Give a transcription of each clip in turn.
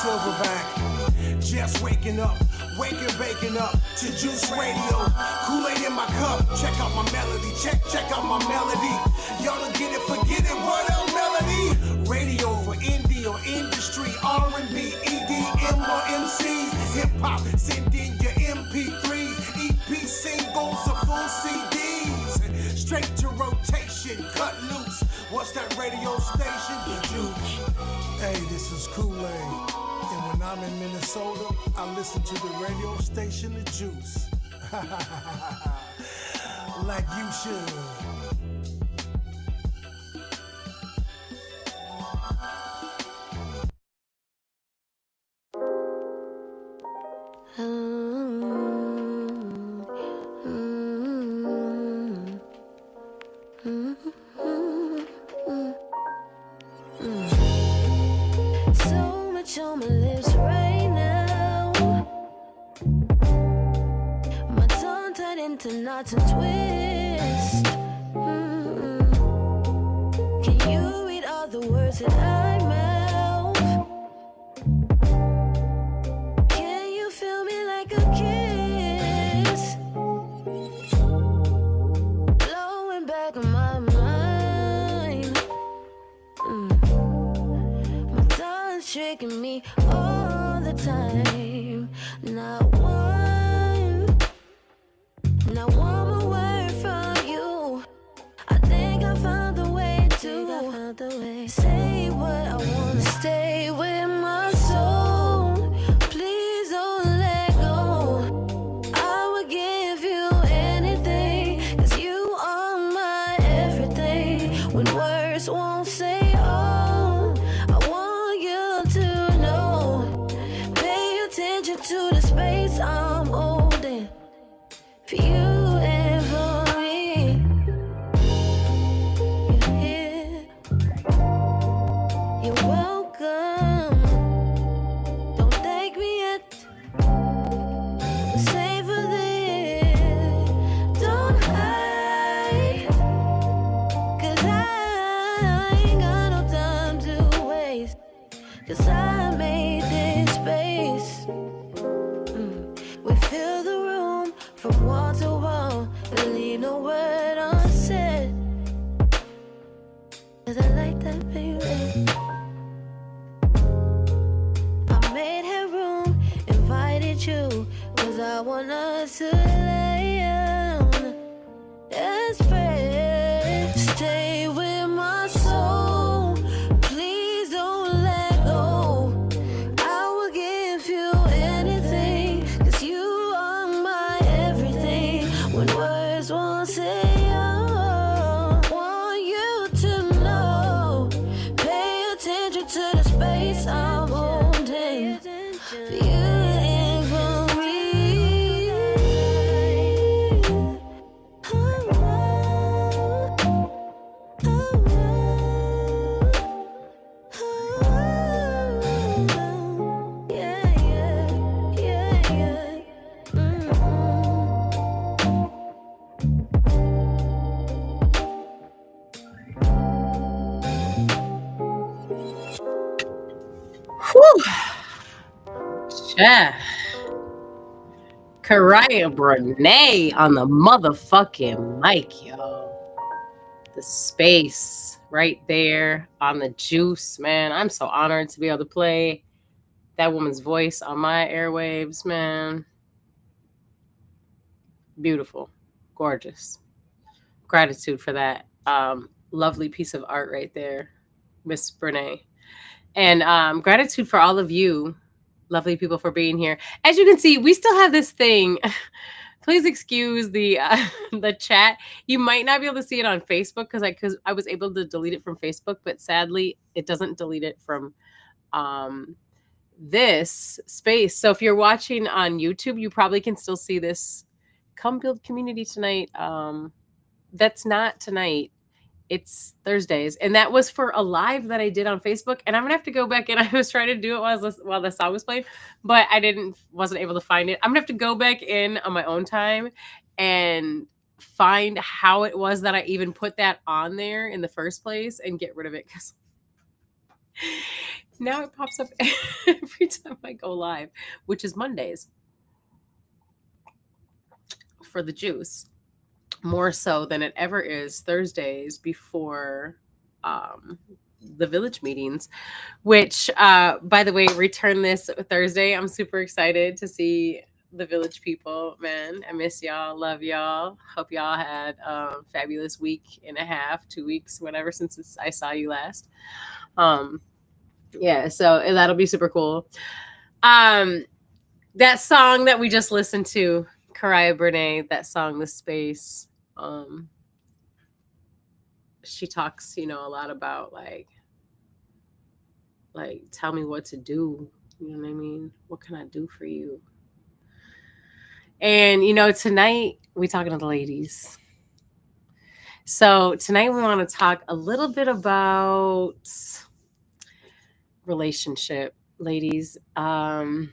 Silverback. Just waking up, waking up to Juice Radio. Kool-Aid in my cup. Check out my melody. Check out my melody. Y'all don't get it, forget it. What up, melody? Radio for indie or industry, R&B, EDM or MCs. Hip hop, send in your MP3s, EP singles or full CDs. Straight to rotation, cut loose. What's that radio station? The Juice. Hey, this is Kool-Aid. And when I'm in Minnesota, I listen to the radio station, The Juice. Like you should. So much on my lips right now. My tongue tied into knots and twists. Can you read all the words that I mouth? Can you feel me like a kiss? Blowing back on my mind. My thoughts tricking me all the time. Not one more word from you. I think I found the way to say what I wanna. Stay with my soul. Please don't let go. I would give you anything, 'cause you are my everything. When words won't say all, I want you to know. Pay attention to the space I'm holding for you and for me. You're here. You're welcome. Don't thank me yet. Savor this. Don't hide, 'cause I ain't got no time to waste. 'Cause I made this space. We fill the room from wall to wall and leave no word unsaid. 'Cause I like that, baby. I made headroom, invited you, 'cause I want us to lay down and spread. Stay with my soul. Please don't let go. I will give you anything, 'cause you are my everything. When words won't say all, want you to know. Pay attention to the space I'm holding for you and for me. Yeah, yeah, yeah, yeah. Whew. Yeah. Karaya Brene on the motherfucking mic, yo. The space right there on the Juice, man. I'm so honored to be able to play that woman's voice on my airwaves, man. Beautiful. Gorgeous. Gratitude for that. Lovely piece of art right there, Miss Brene. And gratitude for all of you lovely people for being here. As you can see, we still have this thing. Please excuse the chat. You might not be able to see it on Facebook because I was able to delete it from Facebook, but sadly it doesn't delete it from this space. So if you're watching on YouTube, you probably can still see this. Come build community tonight. That's not tonight. It's Thursdays. And that was for a live that I did on Facebook. And I'm going to have to go back in. I was trying to do it while the song was playing, but I wasn't able to find it. I'm going to have to go back in on my own time and find how it was that I even put that on there in the first place and get rid of it. Because Now it pops up every time I go live, which is Mondays for the juice, more so than it ever is Thursdays before the village meetings, which, by the way, return this Thursday. I'm super excited to see the village people, man. I miss y'all. Love y'all. Hope y'all had a fabulous week and a half, 2 weeks, whatever, since I saw you last. Yeah, so that'll be super cool. That song that we just listened to, Karaya Brene, that song, The Space, she talks, a lot about like tell me what to do. You know what I mean? What can I do for you? And tonight we talking to the ladies. So tonight we want to talk a little bit about relationship, ladies. I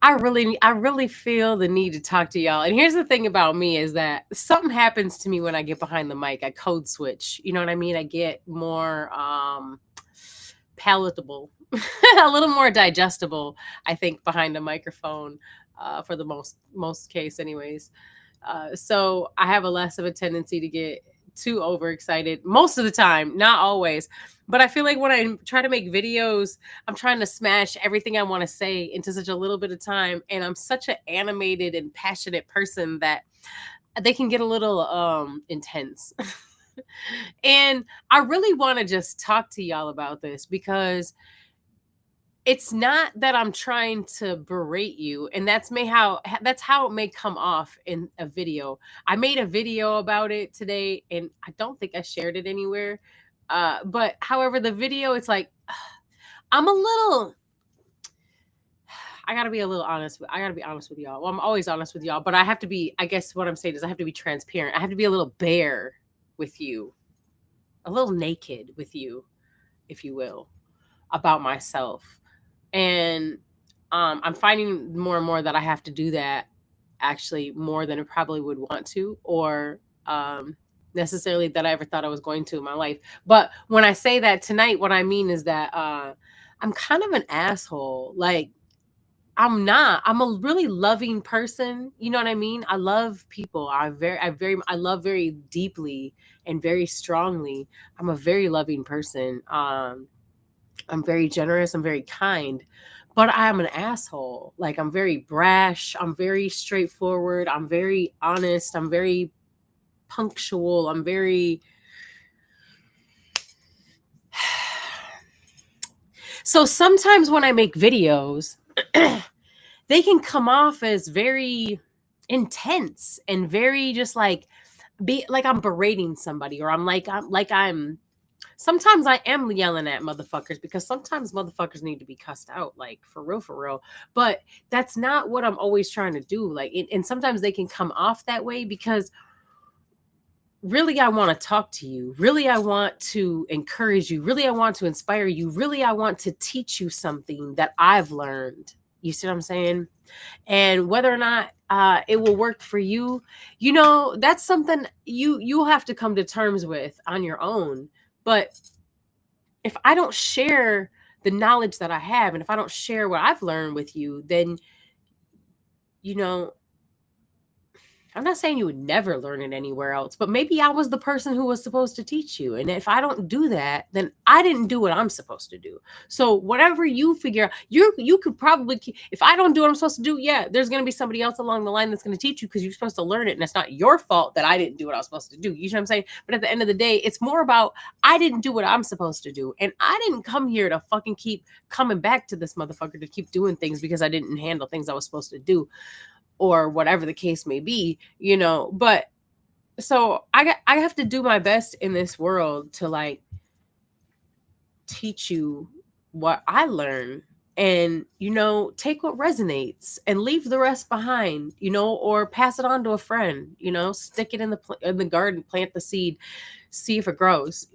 really feel the need to talk to y'all. And here's the thing about me is that something happens to me when I get behind the mic. I code switch. You know what I mean? I get more palatable, a little more digestible, I think, behind a microphone, for the most case anyways. So I have a less of a tendency to get too overexcited most of the time, not always. But I feel like when I try to make videos, I'm trying to smash everything I want to say into such a little bit of time. And I'm such an animated and passionate person that they can get a little intense. And I really want to just talk to y'all about this because it's not that I'm trying to berate you, and that's how it may come off in a video. I made a video about it today, and I don't think I shared it anywhere. But however, the video, it's like I'm a little. I gotta be a little honest. I gotta be honest with y'all. Well, I'm always honest with y'all, but I have to be. I guess what I'm saying is I have to be transparent. I have to be a little bare with you, a little naked with you, if you will, about myself. And I'm finding more and more that I have to do that actually more than I probably would want to, or necessarily that I ever thought I was going to in my life. But when I say that tonight, what I mean is that I'm kind of an asshole. Like, I'm not. I'm a really loving person. You know what I mean? I love people. I love very deeply and very strongly. I'm a very loving person. I'm very generous. I'm very kind, but I am an asshole. Like, I'm very brash. I'm very straightforward. I'm very honest. I'm very punctual. I'm very. So sometimes when I make videos, they can come off as very intense and very just like I'm berating somebody, or I'm sometimes I am yelling at motherfuckers because sometimes motherfuckers need to be cussed out, like for real, for real. But that's not what I'm always trying to do. Like, and sometimes they can come off that way because really I want to talk to you. Really, I want to encourage you. Really, I want to inspire you. Really, I want to teach you something that I've learned. You see what I'm saying? And whether or not it will work for you, that's something you'll have to come to terms with on your own. But if I don't share the knowledge that I have, and if I don't share what I've learned with you, then, I'm not saying you would never learn it anywhere else, but maybe I was the person who was supposed to teach you. And if I don't do that, then I didn't do what I'm supposed to do. So whatever you figure out, you could probably, if I don't do what I'm supposed to do, yeah, there's going to be somebody else along the line that's going to teach you because you're supposed to learn it. And it's not your fault that I didn't do what I was supposed to do. You know what I'm saying? But at the end of the day, it's more about I didn't do what I'm supposed to do. And I didn't come here to fucking keep coming back to this motherfucker to keep doing things because I didn't handle things I was supposed to do, or whatever the case may be, but so I have to do my best in this world to like teach you what I learned, and take what resonates and leave the rest behind, or pass it on to a friend, stick it in the garden, plant the seed, see if it grows.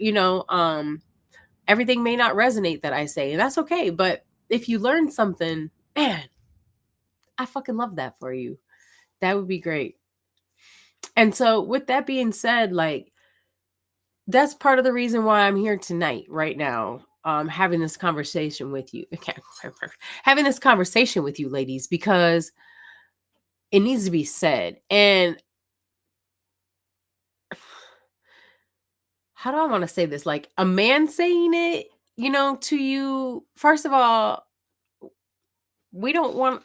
Everything may not resonate that I say, and that's okay, but if you learn something, man, I fucking love that for you. That would be great. And so with that being said, like, that's part of the reason why I'm here tonight, right now, having this conversation with you. Okay, having this conversation with you, ladies, because it needs to be said. And how do I want to say this? Like a man saying it, to you. First of all, we don't want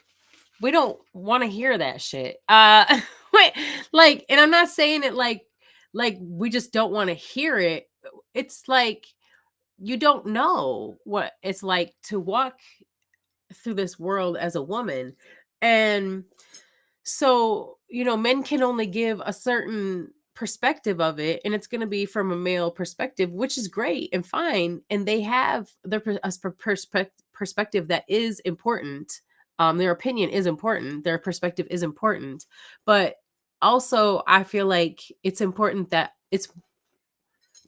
to hear that shit. Wait, like, and I'm not saying it like we just don't want to hear it. It's like you don't know what it's like to walk through this world as a woman. And so, men can only give a certain perspective of it, and it's going to be from a male perspective, which is great and fine. And they have their perspective that is important. Their opinion is important. Their perspective is important. But also, I feel like it's important that it's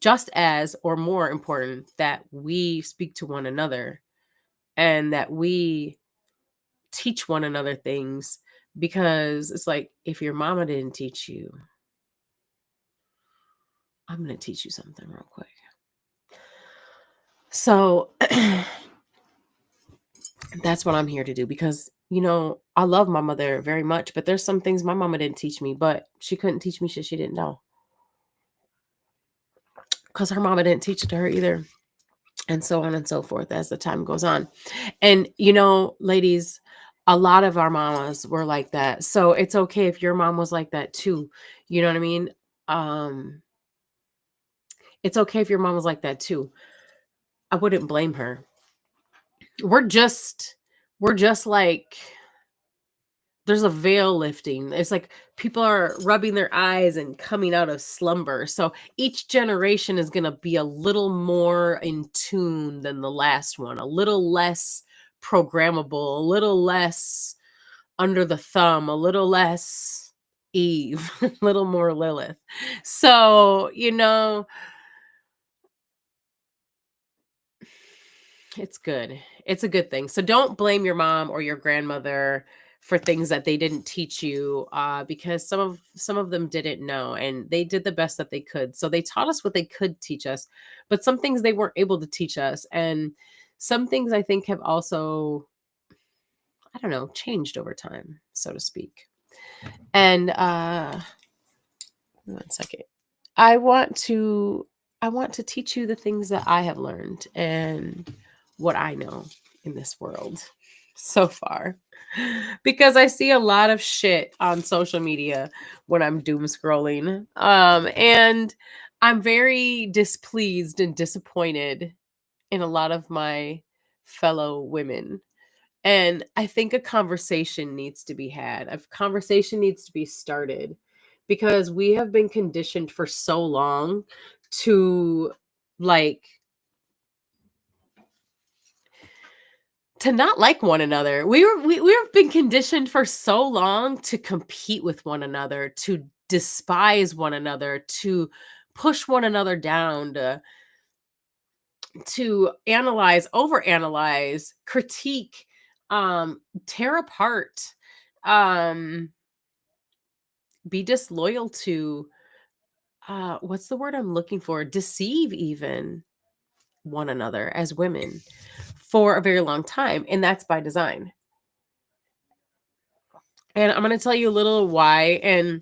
just as or more important that we speak to one another and that we teach one another things, because it's like, if your mama didn't teach you, I'm going to teach you something real quick. So that's what I'm here to do, because I love my mother very much, but there's some things my mama didn't teach me, but she couldn't teach me shit she didn't know, because her mama didn't teach it to her either, and so on and so forth as the time goes on. And ladies, a lot of our mamas were like that, so it's okay if your mom was like that too. You know what I mean? It's okay if your mom was like that too. I wouldn't blame her. We're just like, there's a veil lifting. It's like people are rubbing their eyes and coming out of slumber. So each generation is going to be a little more in tune than the last one, a little less programmable, a little less under the thumb, a little less Eve, a little more Lilith. So, it's good. It's a good thing. So don't blame your mom or your grandmother for things that they didn't teach you, because some of them didn't know, and they did the best that they could. So they taught us what they could teach us, but some things they weren't able to teach us, and some things I think have also, I don't know, changed over time, so to speak. And 1 second. I want to teach you the things that I have learned and what I know in this world so far. Because I see a lot of shit on social media when I'm doom scrolling. And I'm very displeased and disappointed in a lot of my fellow women. And I think a conversation needs to be had. A conversation needs to be started, because we have been conditioned for so long to, like, to not like one another. We've been conditioned for so long to compete with one another, to despise one another, to push one another down, to analyze, overanalyze, critique, tear apart, be disloyal to, what's the word I'm looking for? Deceive even one another as women for a very long time. And that's by design. And I'm going to tell you a little why. And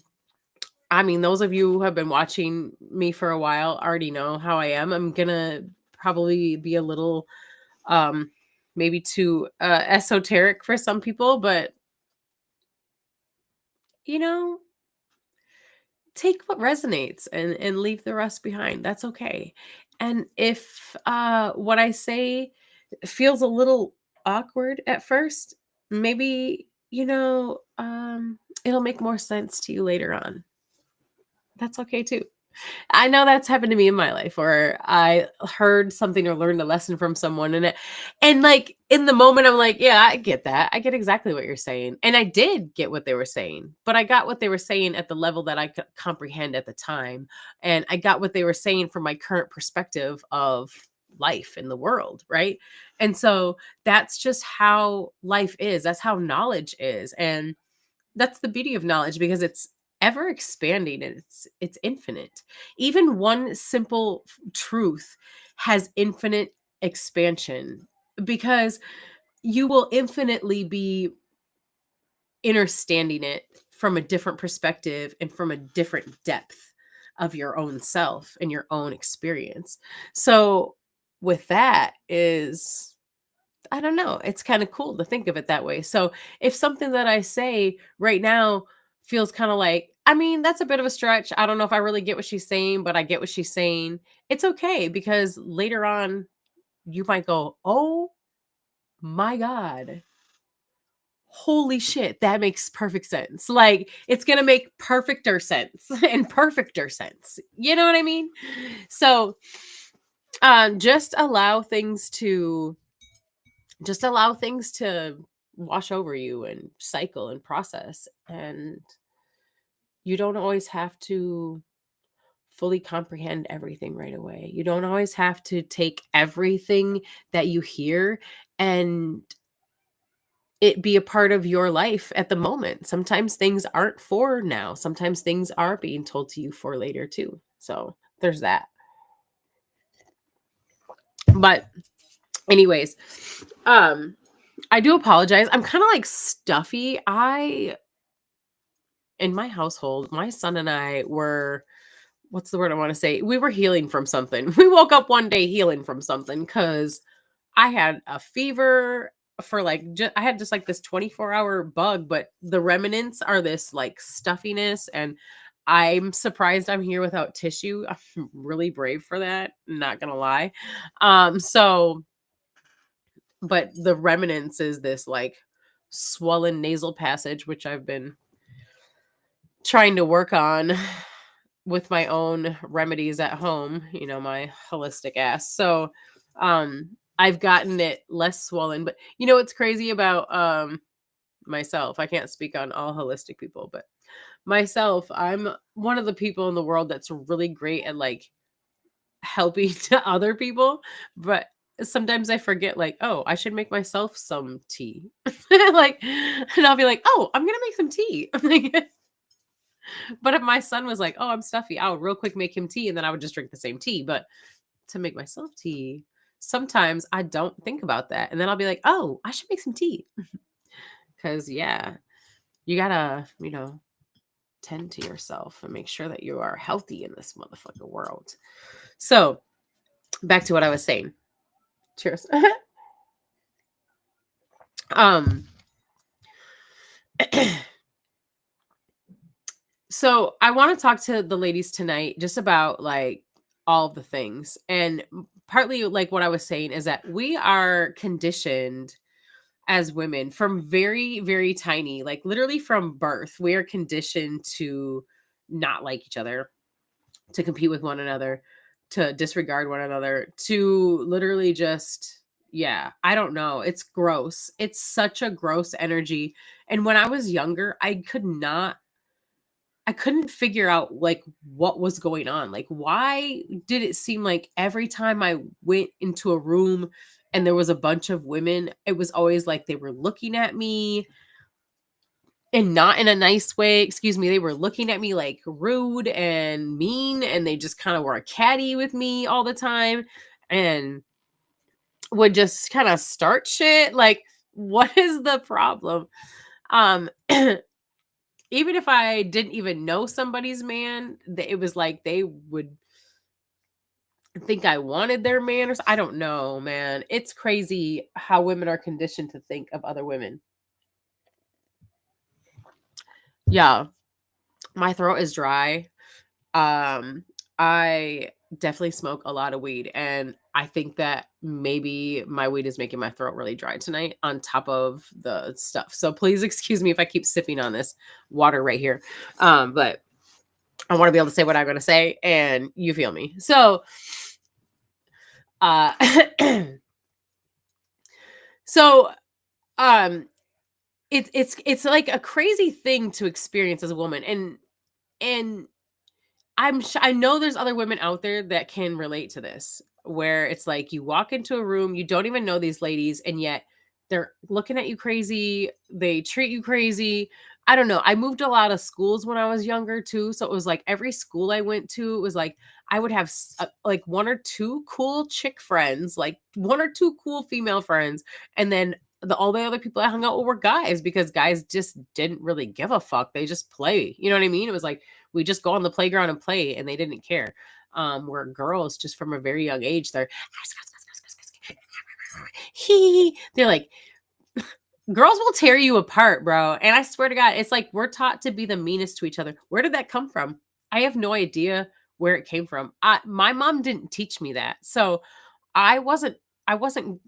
I mean, those of you who have been watching me for a while already know how I am. I'm going to probably be a little, maybe too esoteric for some people, but take what resonates and leave the rest behind. That's okay. And if what I say feels a little awkward at first, maybe, it'll make more sense to you later on. That's okay too. I know that's happened to me in my life, where I heard something or learned a lesson from someone, and like in the moment, I'm like, yeah, I get that. I get exactly what you're saying. And I did get what they were saying, but I got what they were saying at the level that I could comprehend at the time. And I got what they were saying from my current perspective of life in the world. Right. And so that's just how life is. That's how knowledge is. And that's the beauty of knowledge, because ever expanding, and it's infinite. Even one simple truth has infinite expansion, because you will infinitely be understanding it from a different perspective and from a different depth of your own self and your own experience. So with that is, I don't know, it's kind of cool to think of it that way. So if something that I say right now feels kind of like, I mean, that's a bit of a stretch. I don't know if I really get what she's saying, but I get what she's saying. It's okay, because later on you might go, "Oh my God, holy shit, that makes perfect sense." Like, it's going to make perfecter sense and perfecter sense. You know what I mean? So, just allow things to wash over you and cycle and process. And you don't always have to fully comprehend everything right away. You don't always have to take everything that you hear and it be a part of your life at the moment. Sometimes things aren't for now. Sometimes things are being told to you for later too. So there's that. But anyways, I do apologize. I'm kind of like stuffy. In my household, my son and I were, what's the word I want to say? We were healing from something. We woke up one day healing from something because I had a fever for like, I had just like this 24-hour bug, but the remnants are this like stuffiness. And I'm surprised I'm here without tissue. I'm really brave for that. Not gonna lie. So, but the remnants is this like swollen nasal passage, which I've been trying to work on with my own remedies at home, my holistic ass. So, I've gotten it less swollen, but what's crazy about myself, I can't speak on all holistic people, but myself, I'm one of the people in the world that's really great at like helping to other people, but sometimes I forget like, oh, I should make myself some tea. Like, and I'll be like, oh, I'm gonna make some tea. Like, but if my son was like, oh, I'm stuffy, I would real quick make him tea and then I would just drink the same tea. But to make myself tea, sometimes I don't think about that. And then I'll be like, oh, I should make some tea. Because, yeah, you gotta, tend to yourself and make sure that you are healthy in this motherfucking world. So, back to what I was saying. Cheers. um, So I want to talk to the ladies tonight just about like all of the things. And partly like what I was saying is that we are conditioned as women from very, very tiny, like literally from birth, we are conditioned to not like each other, to compete with one another, to disregard one another, to literally just, yeah, I don't know. It's gross. It's such a gross energy. And when I was younger, I couldn't figure out like what was going on. Like, why did it seem like every time I went into a room and there was a bunch of women, it was always like they were looking at me and not in a nice way. Excuse me. They were looking at me like rude and mean, and they just kind of were catty with me all the time and would just kind of start shit. Like, what is the problem? Um, Even if I didn't even know somebody's man, it was like they would think I wanted their man I don't know, man. It's crazy how women are conditioned to think of other women. Yeah, my throat is dry. I definitely smoke a lot of weed, and I think that maybe my weed is making my throat really dry tonight on top of the stuff. So please excuse me if I keep sipping on this water right here. But I want to be able to say what I'm going to say, and you feel me. So, uh, so, um, it's like a crazy thing to experience as a woman, and I know there's other women out there that can relate to this, where it's like you walk into a room, you don't even know these ladies, and yet they're looking at you crazy, they treat you crazy, I don't know. I moved a lot of schools when I was younger too. So it was like every school I went to, it was like I would have like one or two cool chick friends, like one or two cool female friends. And then all the other people I hung out with were guys because guys just didn't really give a fuck. They just play. You know what I mean? It was like we just go on the playground and play and they didn't care. Where girls just from a very young age, they're they're like, girls will tear you apart, bro. And I swear to God, it's like we're taught to be the meanest to each other. Where did that come from? I have no idea where it came from. My mom didn't teach me that. So I wasn't, I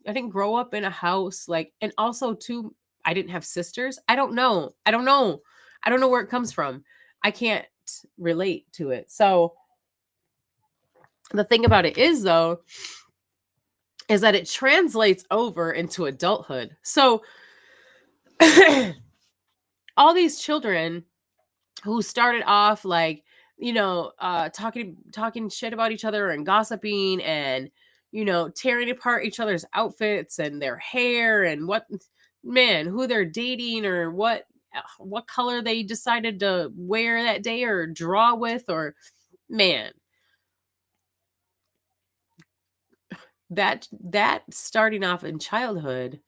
didn't grow up in a house like, and also too, I didn't have sisters. I don't know. I don't know. I don't know where it comes from. I can't relate to it. So the thing about it is, though, is that it translates over into adulthood. So all these children who started off like, talking shit about each other and gossiping and, tearing apart each other's outfits and their hair and who they're dating or what color they decided to wear that day or draw with, or man, that starting off in childhood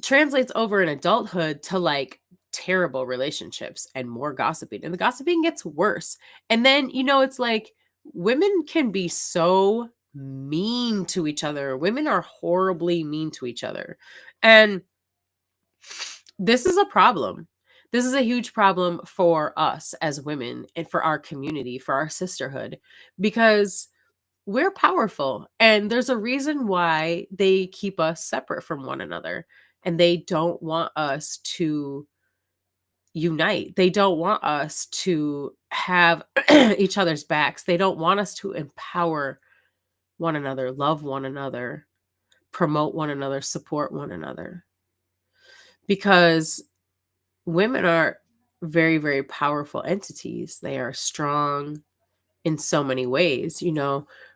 translates over in adulthood to like terrible relationships and more gossiping. And the gossiping gets worse. And then, it's like women can be so mean to each other. Women are horribly mean to each other. And this is a problem. This is a huge problem for us as women and for our community, for our sisterhood, because we're powerful and there's a reason why they keep us separate from one another and they don't want us to unite. They don't want us to have each other's backs. They don't want us to empower one another, love one another, promote one another, support one another. Because women are very, very powerful entities. They are strong in so many ways.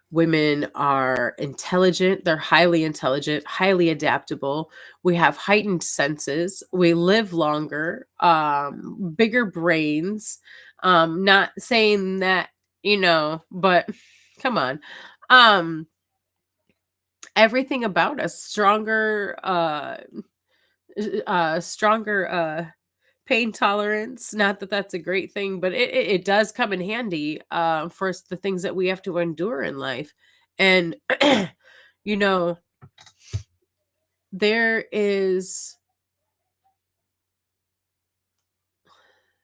Women are intelligent. They're highly intelligent, highly adaptable. We have heightened senses. We live longer, bigger brains. Not saying that, but come on. Everything about us, stronger, stronger, pain tolerance. Not that that's a great thing, but it does come in handy for the things that we have to endure in life. And there is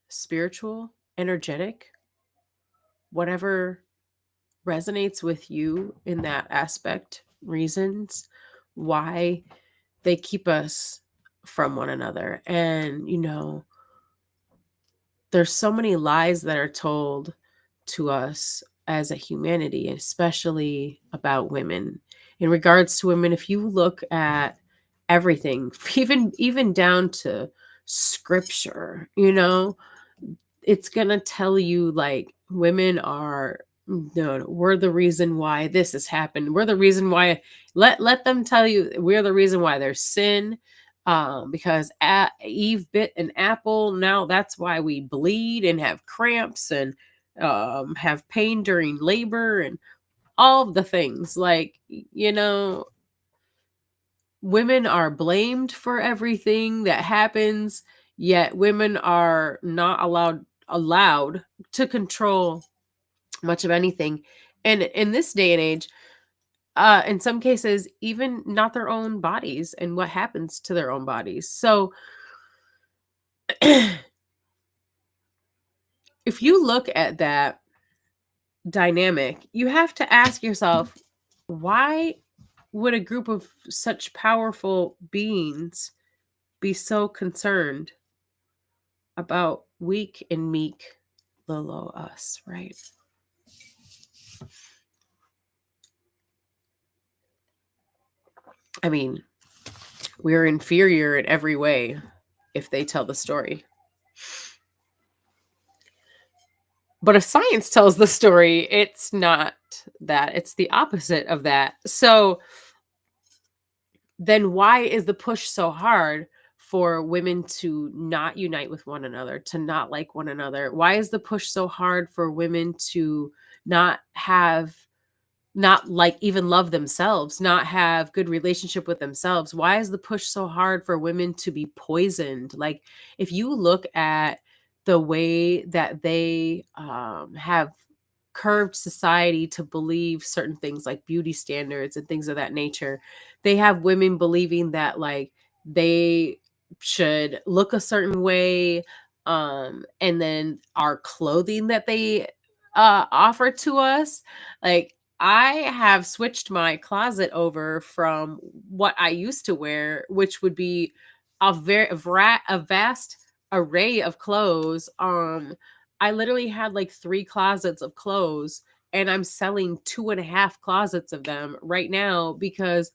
spiritual, energetic, whatever resonates with you in that aspect, reasons why they keep us from one another. And there's so many lies that are told to us as a humanity, especially about women. In regards to women, if you look at everything, even down to scripture, it's gonna tell you like women are, no, we're the reason why this has happened. We're the reason why. Let them tell you we're the reason why there's sin. Because Eve bit an apple. Now that's why we bleed and have cramps and have pain during labor and all of the things. Like, women are blamed for everything that happens, yet women are not allowed to control much of anything. And in this day and age, in some cases, even not their own bodies and what happens to their own bodies. So if you look at that dynamic, you have to ask yourself, why would a group of such powerful beings be so concerned about weak and meek below us, right? I mean, we're inferior in every way if they tell the story. But if science tells the story, it's not that. It's the opposite of that. So then why is the push so hard for women to not unite with one another, to not like one another? Why is the push so hard for women to not have, not like even love themselves, not have good relationship with themselves? Why is the push so hard for women to be poisoned? Like, if you look at the way that they have curved society to believe certain things like beauty standards and things of that nature, they have women believing that like they should look a certain way, and then our clothing that they offer to us, like, I have switched my closet over from what I used to wear, which would be a vast array of clothes. I literally had like 3 closets of clothes, and I'm selling 2.5 closets of them right now, because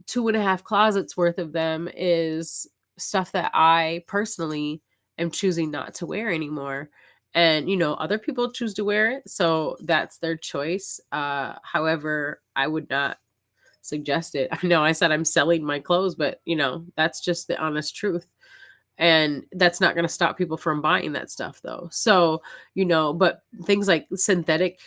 2.5 closets worth of them is stuff that I personally am choosing not to wear anymore. And other people choose to wear it, so that's their choice. However, I would not suggest it. I know I said I'm selling my clothes, but that's just the honest truth. And that's not going to stop people from buying that stuff though. So, but things like synthetic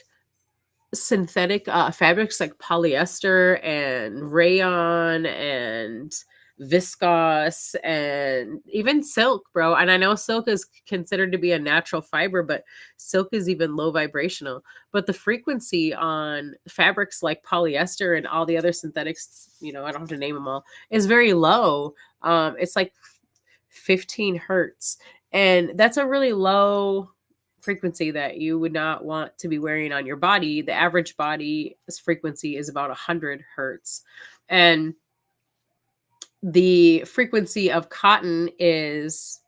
fabrics like polyester and rayon and viscose and even silk, bro. And I know silk is considered to be a natural fiber, but silk is even low vibrational. But the frequency on fabrics like polyester and all the other synthetics, I don't have to name them all, is very low. It's like 15 hertz, and that's a really low frequency that you would not want to be wearing on your body. The average body's frequency is about 100 hertz. And the frequency of cotton is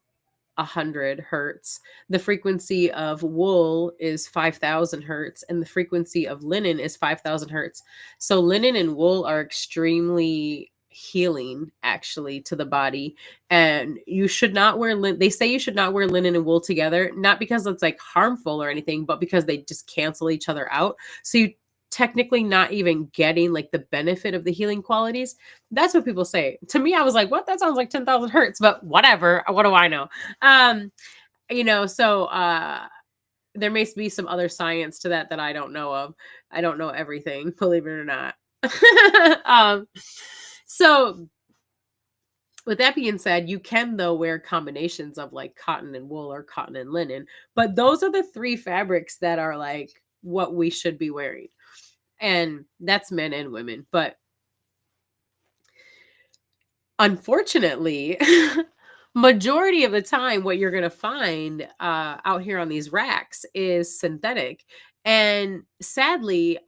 100 hertz. The frequency of wool is 5,000 hertz, and the frequency of linen is 5,000 hertz. So linen and wool are extremely healing actually to the body. And you should not wear they say you should not wear linen and wool together, not because it's like harmful or anything, but because they just cancel each other out. So you technically not even getting like the benefit of the healing qualities. That's what people say to me. I was like, what? That sounds like 10,000 hertz, but whatever. What do I know? So there may be some other science to that I don't know of. I don't know everything, believe it or not. So with that being said, you can though wear combinations of like cotton and wool or cotton and linen, but those are the 3 fabrics that are like what we should be wearing. And that's men and women. But unfortunately, majority of the time, what you're going to find out here on these racks is synthetic. And sadly,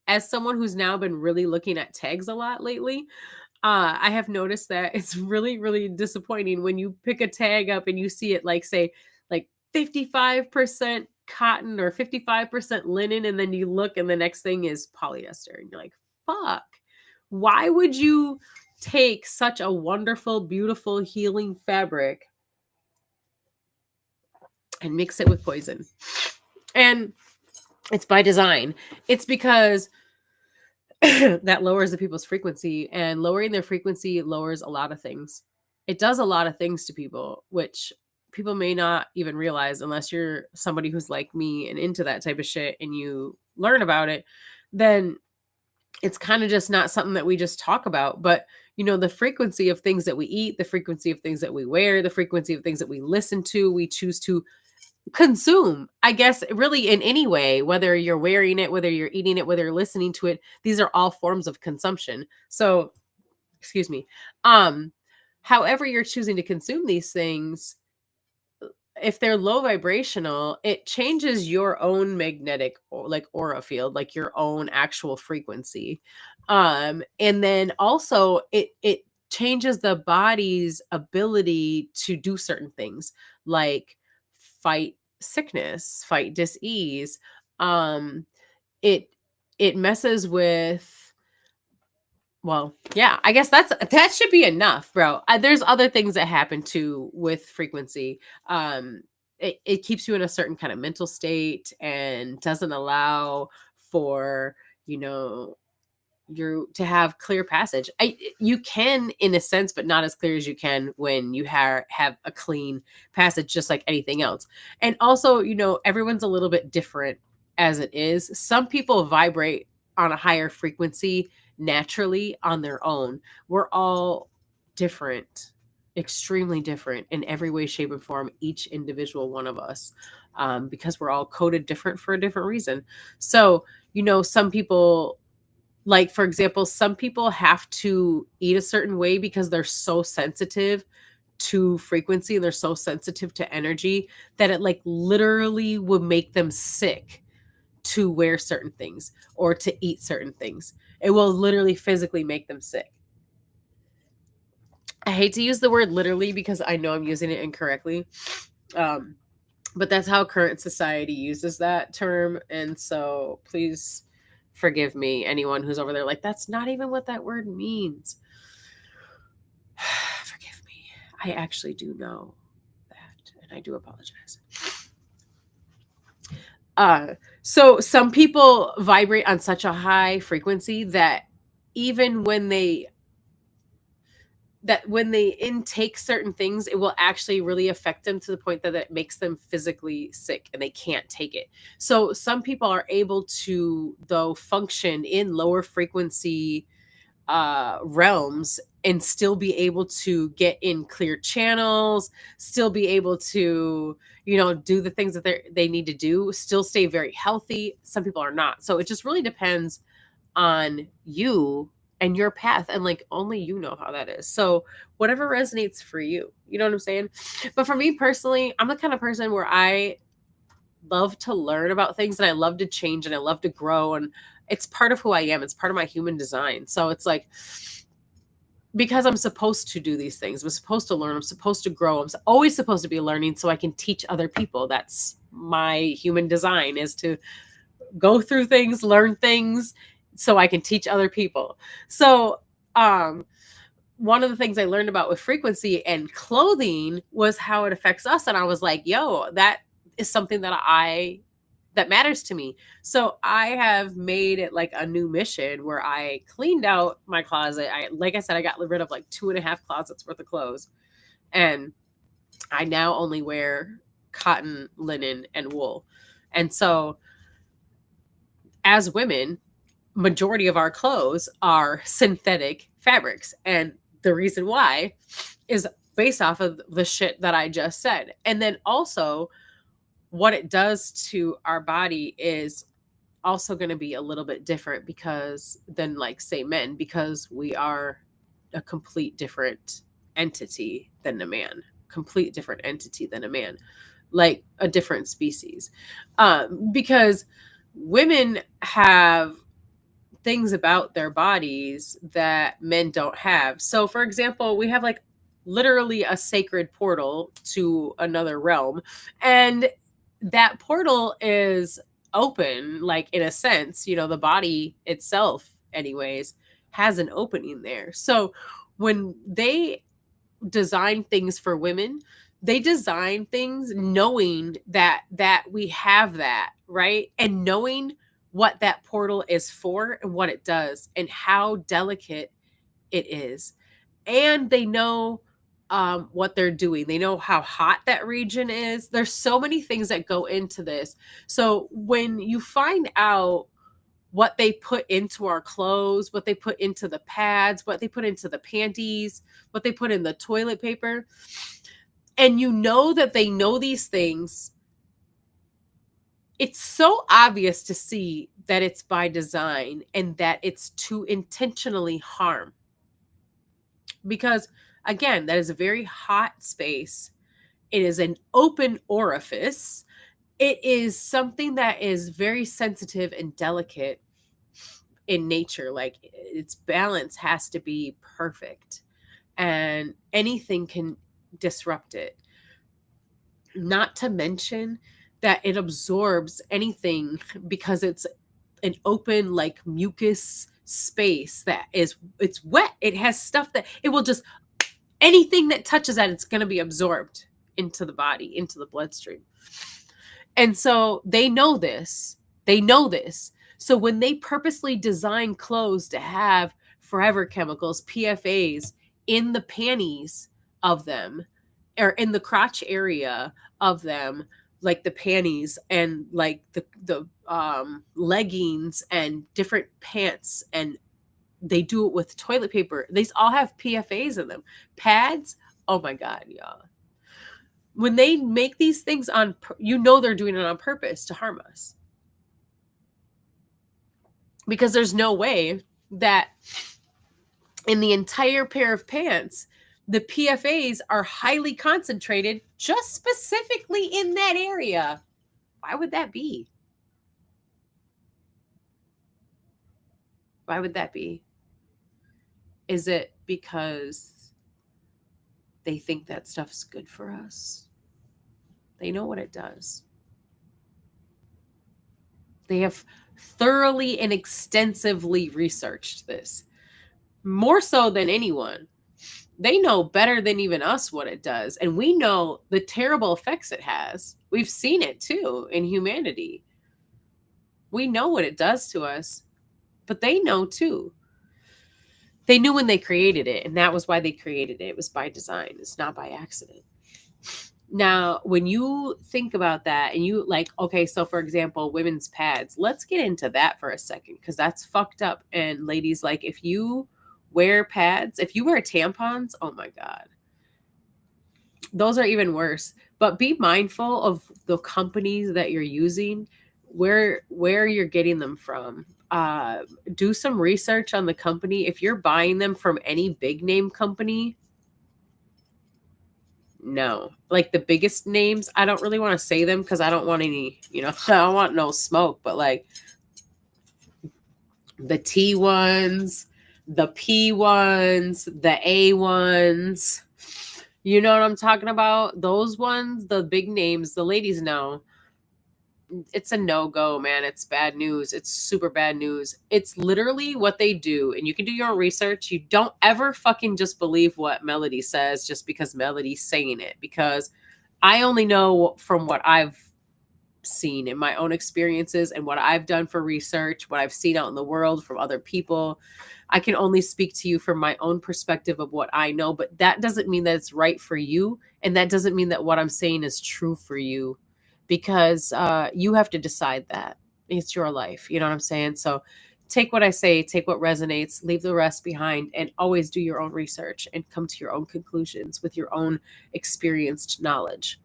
as someone who's now been really looking at tags a lot lately, I have noticed that it's really, really disappointing when you pick a tag up and you see it like, say, like 55% cotton or 55% linen, and then you look and the next thing is polyester. And you're like, fuck, why would you take such a wonderful, beautiful, healing fabric and mix it with poison? And it's by design. It's because that lowers the people's frequency, and lowering their frequency lowers a lot of things. It does a lot of things to people, which people may not even realize unless you're somebody who's like me and into that type of shit and you learn about it. Then it's kind of just not something that we just talk about. But the frequency of things that we eat, the frequency of things that we wear, the frequency of things that we listen to, we choose to consume, I guess, really in any way, whether you're wearing it, whether you're eating it, whether you're listening to it, these are all forms of consumption. So, excuse me. However you're choosing to consume these things, if they're low vibrational, it changes your own magnetic like aura field, like your own actual frequency. And then also it changes the body's ability to do certain things like fight sickness, fight dis-ease. It it messes with, well, yeah, I guess that should be enough, bro. There's other things that happen too with frequency. It keeps you in a certain kind of mental state and doesn't allow for, you know, to have clear passage. You can in a sense, but not as clear as you can when you have a clean passage, just like anything else. And also, everyone's a little bit different as it is. Some people vibrate on a higher frequency naturally on their own. We're all different, extremely different in every way, shape, and form, each individual one of us, because we're all coded different for a different reason. So, some people, like, for example, some people have to eat a certain way because they're so sensitive to frequency and they're so sensitive to energy that it like literally would make them sick to wear certain things or to eat certain things. It will literally physically make them sick. I hate to use the word literally because I know I'm using it incorrectly. But that's how current society uses that term. And so please forgive me, anyone who's over there like, that's not even what that word means. Forgive me. I actually do know that, and I do apologize. So some people vibrate on such a high frequency that even when they intake certain things, it will actually really affect them to the point that it makes them physically sick and they can't take it. So some people are able to, though, function in lower frequency realms and still be able to get in clear channels, still be able to, do the things that they need to do, still stay very healthy. Some people are not. So it just really depends on you and your path, and like only you know how that is. So whatever resonates for you, you know what I'm saying? But for me personally, I'm the kind of person where I love to learn about things and I love to change and I love to grow, and it's part of who I am. It's part of my human design. So it's like, because I'm supposed to do these things, I'm supposed to learn, I'm supposed to grow, I'm always supposed to be learning so I can teach other people. That's my human design, is to go through things, learn things, so I can teach other people. So, one of the things I learned about with frequency and clothing was how it affects us. And I was like, yo, that is something that matters to me. So I have made it like a new mission where I cleaned out my closet. Like I said, I got rid of like 2.5 closets worth of clothes. And I now only wear cotton, linen, and wool. And so as women, majority of our clothes are synthetic fabrics. And the reason why is based off of the shit that I just said. And then also what it does to our body is also going to be a little bit different because than like say men, because we are a complete different entity than a man, like a different species. Because women have things about their bodies that men don't have. So for example, we have like literally a sacred portal to another realm, and that portal is open, like in a sense, the body itself anyways has an opening there. So when they design things for women, they design things knowing that we have that, right? And knowing what that portal is for and what it does and how delicate it is. And they know what they're doing. They know how hot that region is. There's so many things that go into this. So when you find out what they put into our clothes, what they put into the pads, what they put into the panties, what they put in the toilet paper, and you know that they know these things, it's so obvious to see that it's by design and that it's to intentionally harm. Because again, that is a very hot space. It is an open orifice. It is something that is very sensitive and delicate in nature. Like its balance has to be perfect, and anything can disrupt it. Not to mention that it absorbs anything because it's an open like mucus space that it's wet. It has stuff that it will just, anything that touches that, it's going to be absorbed into the body, into the bloodstream. And so they know this. So when they purposely design clothes to have forever chemicals, PFAs, in the panties of them, or in the crotch area of them, like the panties and like the leggings and different pants, and they do it with toilet paper. These all have PFAs in them. Pads, oh my god, y'all. When they make these things they're doing it on purpose to harm us. Because there's no way that in the entire pair of pants, the PFAs are highly concentrated just specifically in that area. Why would that be? Why would that be? Is it because they think that stuff's good for us? They know what it does. They have thoroughly and extensively researched this, more so than anyone. They know better than even us what it does. And we know the terrible effects it has. We've seen it too in humanity. We know what it does to us, but they know too. They knew when they created it, and that was why they created it. It was by design. It's not by accident. Now, when you think about that and you like, okay, so for example, women's pads, let's get into that for a second, because that's fucked up. And ladies, like, if you wear pads, if you wear tampons, oh my God, those are even worse. But be mindful of the companies that you're using, where you're getting them from. Do some research on the company. If you're buying them from any big name company, no, like the biggest names, I don't really want to say them because I don't want any, I don't want no smoke, but like the T ones, the P ones, the A ones, you know what I'm talking about? Those ones, the big names, the ladies know. It's a no-go, man. It's bad news. It's super bad news. It's literally what they do. And you can do your own research. You don't ever fucking just believe what Melody says just because Melody's saying it. Because I only know from what I've seen in my own experiences and what I've done for research, what I've seen out in the world from other people. I can only speak to you from my own perspective of what I know. But that doesn't mean that it's right for you. And that doesn't mean that what I'm saying is true for you. Because you have to decide that. It's your life. You know what I'm saying? So take what I say, take what resonates, leave the rest behind, and always do your own research and come to your own conclusions with your own experienced knowledge.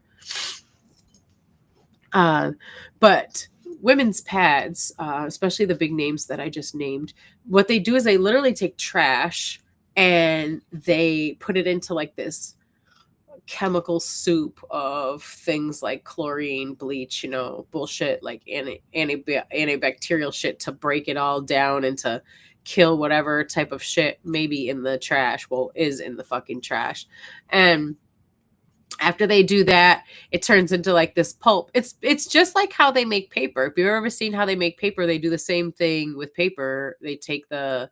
But women's pads, especially the big names that I just named, what they do is they literally take trash and they put it into like this chemical soup of things like chlorine, bleach, bullshit, like antibacterial shit to break it all down and to kill whatever type of shit maybe in the trash, is in the fucking trash. And after they do that, it turns into like this pulp. It's just like how they make paper. If you've ever seen how they make paper, they do the same thing with paper. They take the,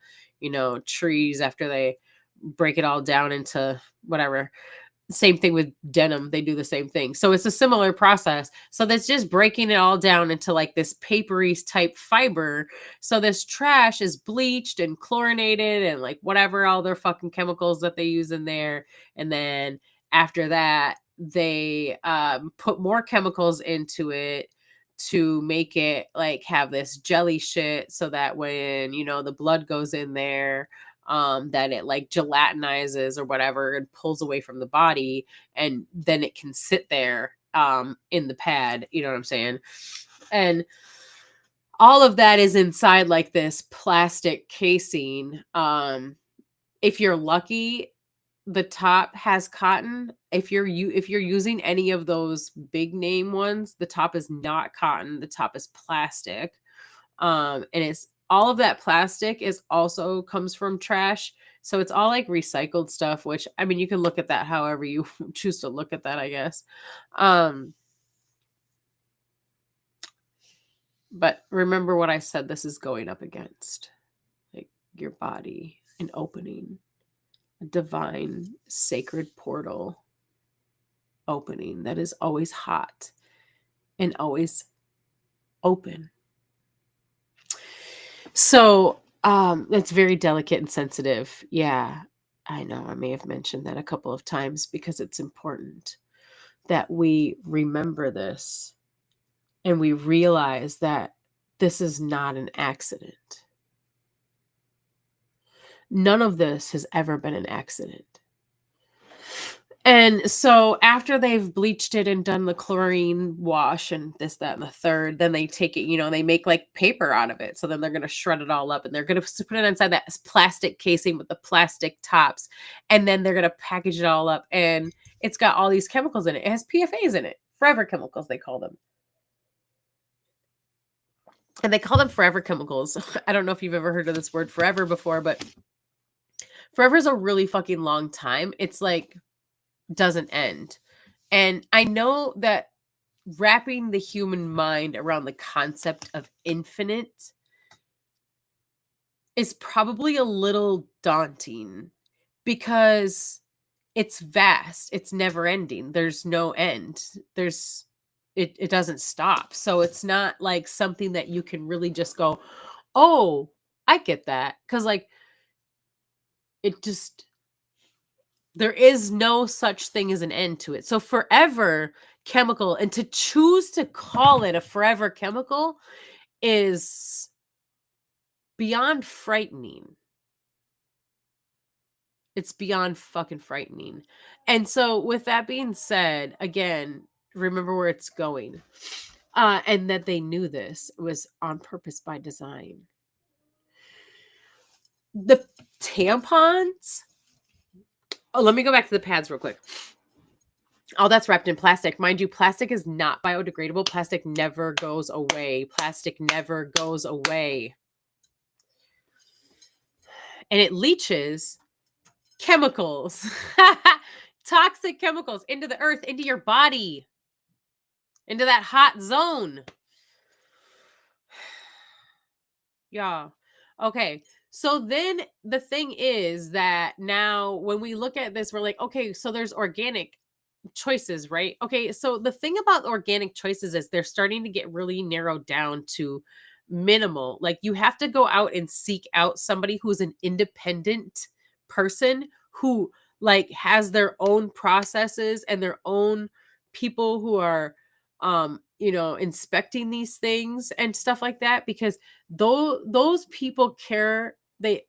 trees after they break it all down into whatever. Same thing with denim. They do the same thing. So it's a similar process. So that's just breaking it all down into like this papery type fiber. So this trash is bleached and chlorinated and like whatever, all their fucking chemicals that they use in there. And then after that, they put more chemicals into it to make it like have this jelly shit so that when, the blood goes in there, that it like gelatinizes or whatever and pulls away from the body, and then it can sit there in the pad, you know what I'm saying? And all of that is inside like this plastic casing. If you're lucky, the top has cotton. If you're using any of those big name ones, the top is not cotton, the top is plastic. And it's all of that plastic is also comes from trash. So it's all like recycled stuff, which I mean, you can look at that however you choose to look at that, I guess. But remember what I said, this is going up against like your body, an opening, a divine sacred portal opening that is always hot and always open. So, it's very delicate and sensitive. Yeah, I know. I may have mentioned that a couple of times because it's important that we remember this and we realize that this is not an accident. None of this has ever been an accident. And so after they've bleached it and done the chlorine wash and this, that, and the third, then they take it, they make like paper out of it. So then they're going to shred it all up and they're going to put it inside that plastic casing with the plastic tops. And then they're going to package it all up. And it's got all these chemicals in it. It has PFAs in it. Forever chemicals, they call them. And they call them forever chemicals. I don't know if you've ever heard of this word forever before, but forever is a really fucking long time. It's like doesn't end. And I know that wrapping the human mind around the concept of infinite is probably a little daunting because it's vast. It's never ending. There's no end. It doesn't stop. So it's not like something that you can really just go, oh, I get that. Cause like there is no such thing as an end to it. So forever chemical, and to choose to call it a forever chemical is beyond frightening. It's beyond fucking frightening. And so with that being said, again, remember where it's going. And that they knew this was on purpose by design. The tampons. Oh, let me go back to the pads real quick. All that's wrapped in plastic. Mind you, plastic is not biodegradable. Plastic never goes away. Plastic never goes away. And it leaches chemicals, toxic chemicals into the earth, into your body, into that hot zone. Yeah. Okay. So then the thing is that now when we look at this, we're like, okay, so there's organic choices, right? Okay, so the thing about organic choices is they're starting to get really narrowed down to minimal. Like you have to go out and seek out somebody who's an independent person who like has their own processes and their own people who are inspecting these things and stuff like that, because those people care. I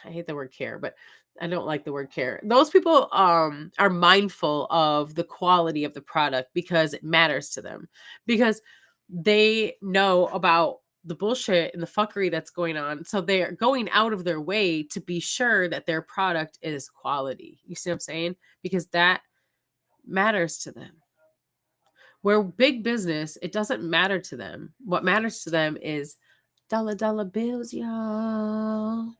hate the word care, but I don't like the word care. Those people are mindful of the quality of the product because it matters to them, because they know about the bullshit and the fuckery that's going on. So they're going out of their way to be sure that their product is quality. You see what I'm saying? Because that matters to them. Where big business, it doesn't matter to them. What matters to them is dollar bills, y'all.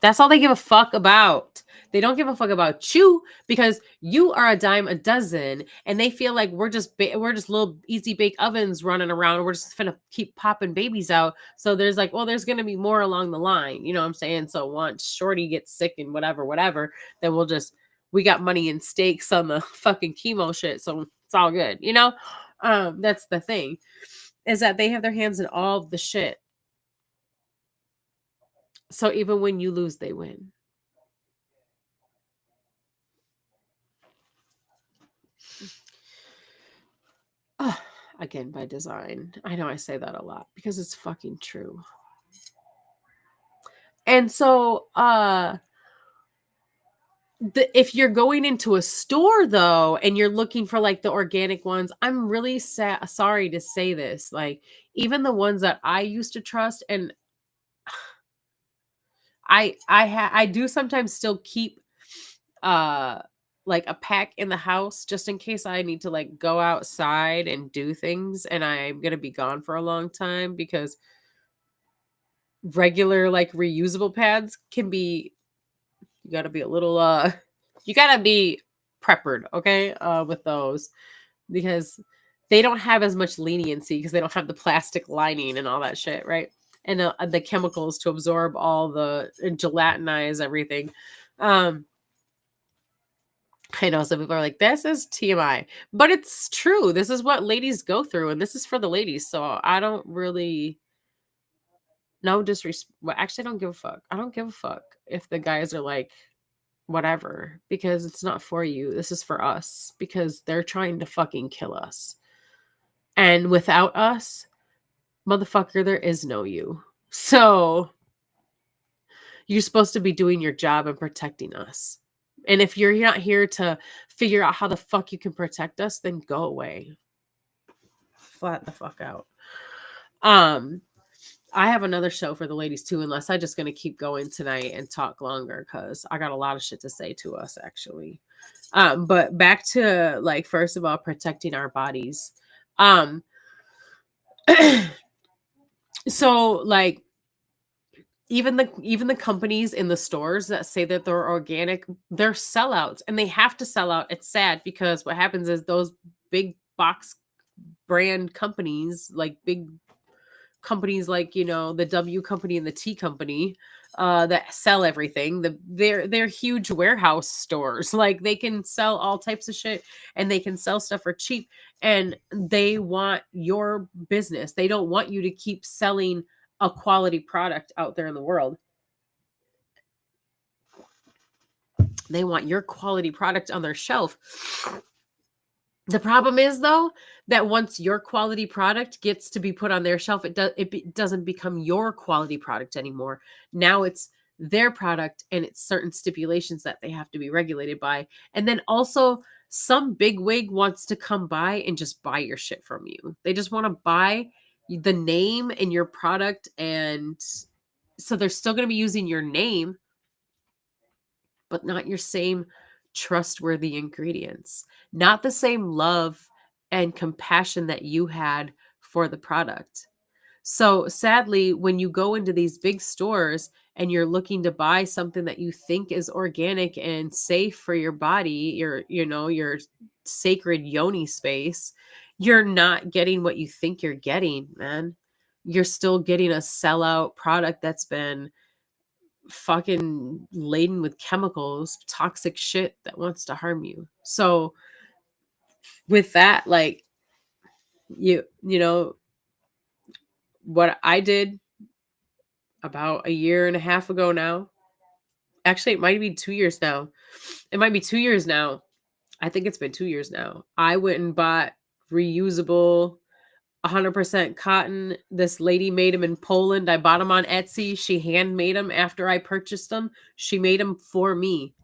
That's all they give a fuck about. They don't give a fuck about you because you are a dime a dozen, and they feel like we're just little easy bake ovens running around. We're just gonna keep popping babies out. So there's like, well, there's gonna be more along the line. You know what I'm saying? So once Shorty gets sick and whatever, then we got money in stakes on the fucking chemo shit. So it's all good. That's the thing, is that they have their hands in all of the shit. So even when you lose, they win. Again, by design. I know I say that a lot because it's fucking true. And so, if you're going into a store though, and you're looking for like the organic ones, I'm really sorry to say this. Like even the ones that I used to trust, and I do sometimes still keep like a pack in the house just in case I need to like go outside and do things and I'm going to be gone for a long time, because regular like reusable pads can be, you got to be a little you got to be preppered, okay, with those, because they don't have as much leniency because they don't have the plastic lining and all that shit, right? And the chemicals to absorb all the and gelatinize everything. I know some people are like, this is TMI, but it's true. This is what ladies go through, and this is for the ladies. So I don't really, no disrespect. Well, actually, I don't give a fuck. I don't give a fuck if the guys are like, whatever, because it's not for you. This is for us because they're trying to fucking kill us. And without us, motherfucker, there is no you. So you're supposed to be doing your job and protecting us. And if you're not here to figure out how the fuck you can protect us, then go away. Flat the fuck out. I have another show for the ladies too, unless I'm just gonna keep going tonight and talk longer because I got a lot of shit to say to us actually. But back to like first of all, protecting our bodies. So like even the companies in the stores that say that they're organic, they're sellouts and they have to sell out. It's sad because what happens is those big box brand companies, like big companies like, you know, the W company and the T company, that sell everything. They're huge warehouse stores. Like they can sell all types of shit and they can sell stuff for cheap and they want your business. They don't want you to keep selling a quality product out there in the world. They want your quality product on their shelf. The problem is though that once your quality product gets to be put on their shelf, it doesn't become your quality product anymore. Now it's their product and it's certain stipulations that they have to be regulated by. And then also some big wig wants to come by and just buy your shit from you. They just want to buy the name and your product, and so they're still going to be using your name but not your same trustworthy ingredients, not the same love and compassion that you had for the product. So sadly, when you go into these big stores and you're looking to buy something that you think is organic and safe for your body, your sacred yoni space, you're not getting what you think you're getting, man. You're still getting a sellout product that's been fucking laden with chemicals, toxic shit that wants to harm you. So with that, like you know what I did about a year and a half ago now. Actually, it might be 2 years now. It might be 2 years now. I think it's been 2 years now. I went and bought reusable 100% cotton. This lady made them in Poland. I bought them on Etsy. She handmade them after I purchased them. She made them for me.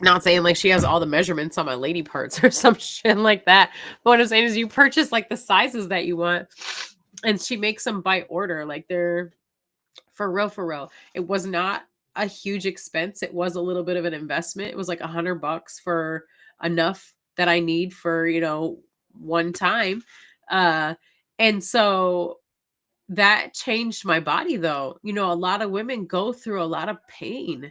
Not saying like she has all the measurements on my lady parts or some shit like that. But what I'm saying is you purchase like the sizes that you want. And she makes them by order. Like they're for real, for real. It was not a huge expense. It was a little bit of an investment. It was like $100 for enough that I need for, one time. And so that changed my body though. A lot of women go through a lot of pain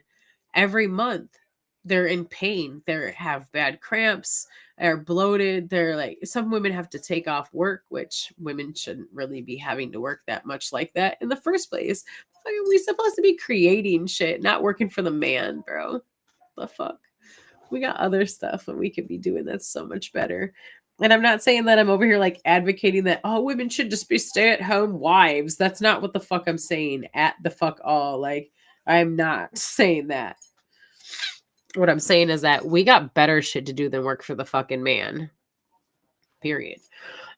every month. They're in pain. They have bad cramps. They're bloated. They're like, some women have to take off work, which women shouldn't really be having to work that much like that in the first place. We're supposed to be creating shit, not working for the man, bro. The fuck? We got other stuff and we could be doing that so much better. And I'm not saying that I'm over here like advocating that, oh, women should just be stay-at-home wives. That's not what the fuck I'm saying at the fuck all. Like, I'm not saying that. What I'm saying is that we got better shit to do than work for the fucking man. Period.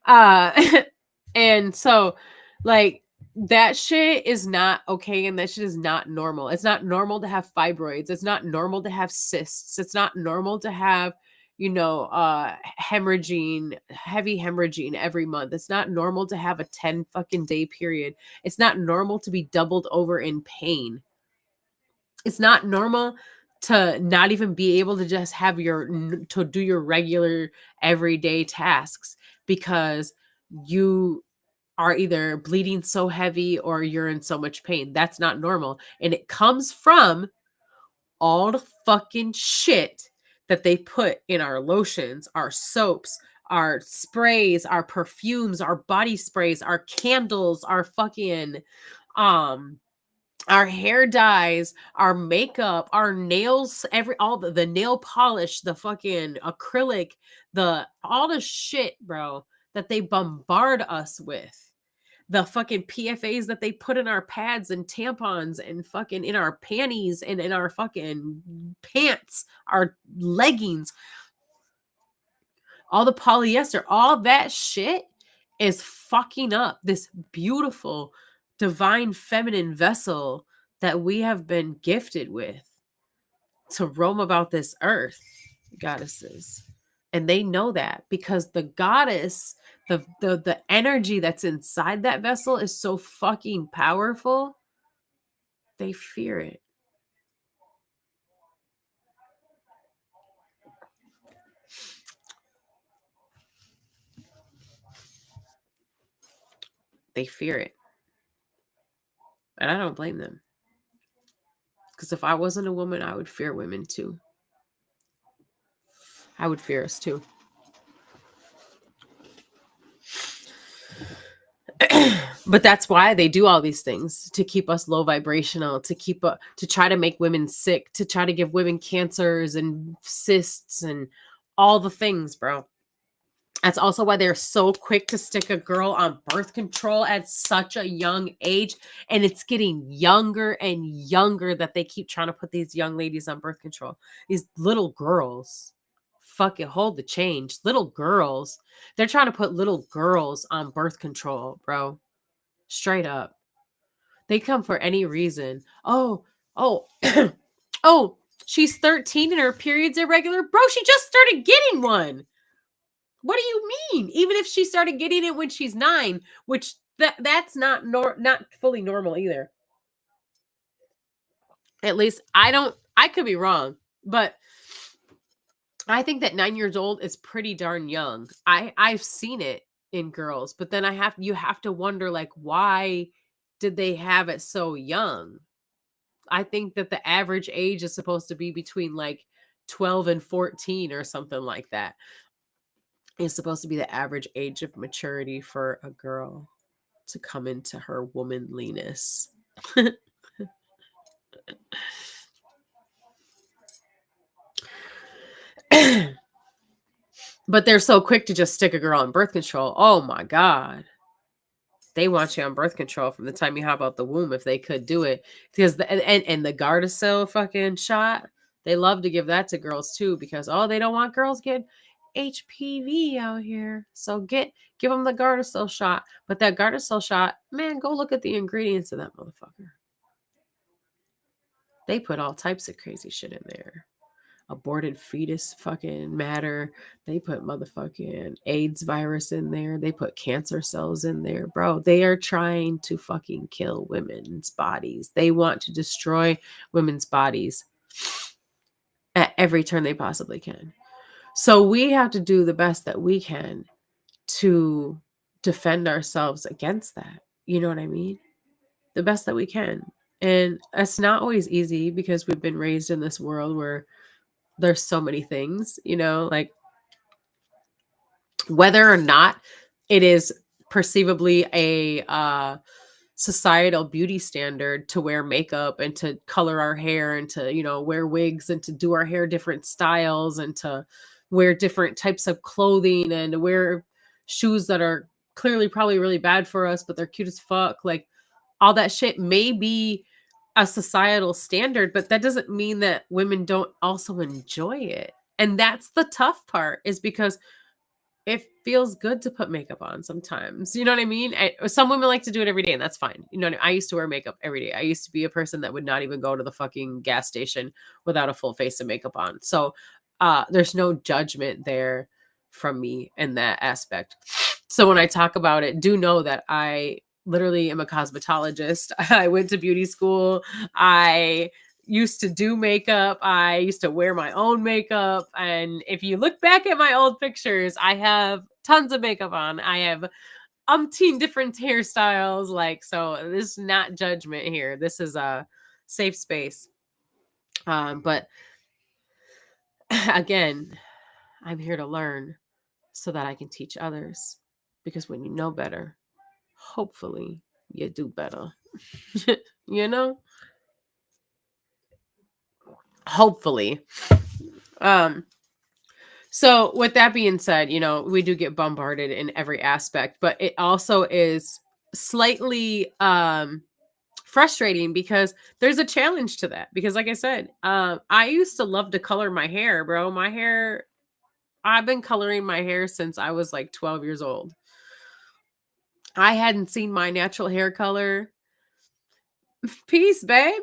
And so like that shit is not okay and that shit is not normal. It's not normal to have fibroids. It's not normal to have cysts. It's not normal to have, hemorrhaging, heavy hemorrhaging every month. It's not normal to have a 10 fucking day period. It's not normal to be doubled over in pain. It's not normal to not even be able to just have to do your regular everyday tasks because you are either bleeding so heavy or you're in so much pain. That's not normal. And it comes from all the fucking shit that they put in our lotions, our soaps, our sprays, our perfumes, our body sprays, our candles, our fucking Our hair dyes, our makeup, our nails, all the nail polish, the fucking acrylic, all the shit, bro, that they bombard us with. The fucking PFAs that they put in our pads and tampons and fucking in our panties and in our fucking pants, our leggings, all the polyester, all that shit is fucking up this beautiful, divine feminine vessel that we have been gifted with to roam about this earth, goddesses. And they know that because the goddess, the energy that's inside that vessel is so fucking powerful. They fear it. They fear it. And I don't blame them. Because if I wasn't a woman, I would fear women too. I would fear us too. But that's why they do all these things, to keep us low vibrational, to try to make women sick, to try to give women cancers and cysts and all the things, bro. That's also why they're so quick to stick a girl on birth control at such a young age. And it's getting younger and younger that they keep trying to put these young ladies on birth control. These little girls. Fucking hold the change. Little girls. They're trying to put little girls on birth control, bro. Straight up. They come for any reason. Oh, oh, she's 13 and her period's irregular. Bro, she just started getting one. What do you mean? Even if she started getting it when she's 9, which that's not fully normal either. At least I could be wrong, but I think that 9 years old is pretty darn young. I've seen it in girls, but then you have to wonder, like, why did they have it so young? I think that the average age is supposed to be between like 12 and 14 or something like that. It's supposed to be the average age of maturity for a girl to come into her womanliness. But they're so quick to just stick a girl on birth control. Oh my God. They want you on birth control from the time you hop out the womb if they could do it. Because and the Gardasil fucking shot, they love to give that to girls too because they don't want girls getting HPV out here. So give them the Gardasil shot. But that Gardasil shot, man, go look at the ingredients of that motherfucker. They put all types of crazy shit in there. Aborted fetus fucking matter. They put motherfucking AIDS virus in there. They put cancer cells in there. Bro, they are trying to fucking kill women's bodies. They want to destroy women's bodies at every turn they possibly can. So we have to do the best that we can to defend ourselves against that. You know what I mean? The best that we can. And it's not always easy because we've been raised in this world where there's so many things, like whether or not it is perceivably a societal beauty standard to wear makeup and to color our hair and to, wear wigs and to do our hair different styles and to wear different types of clothing and to wear shoes that are clearly probably really bad for us, but they're cute as fuck. Like all that shit may be a societal standard, but that doesn't mean that women don't also enjoy it. And that's the tough part, is because it feels good to put makeup on sometimes. You know what I mean? Some women like to do it every day, and that's fine. You know what I mean? I used to wear makeup every day. I used to be a person that would not even go to the fucking gas station without a full face of makeup on. So there's no judgment there from me in that aspect. So when I talk about it, do know that I literally am a cosmetologist. I went to beauty school. I used to do makeup. I used to wear my own makeup. And if you look back at my old pictures, I have tons of makeup on. I have umpteen different hairstyles. So this is not judgment here. This is a safe space. But again, I'm here to learn so that I can teach others. Because when you know better, hopefully you do better. You know? Hopefully. So with that being said, we do get bombarded in every aspect, but it also is slightly frustrating because there's a challenge to that. Because like I said, I used to love to color my hair, bro. I've been coloring my hair since I was like 12 years old. I hadn't seen my natural hair color. Peace, babe.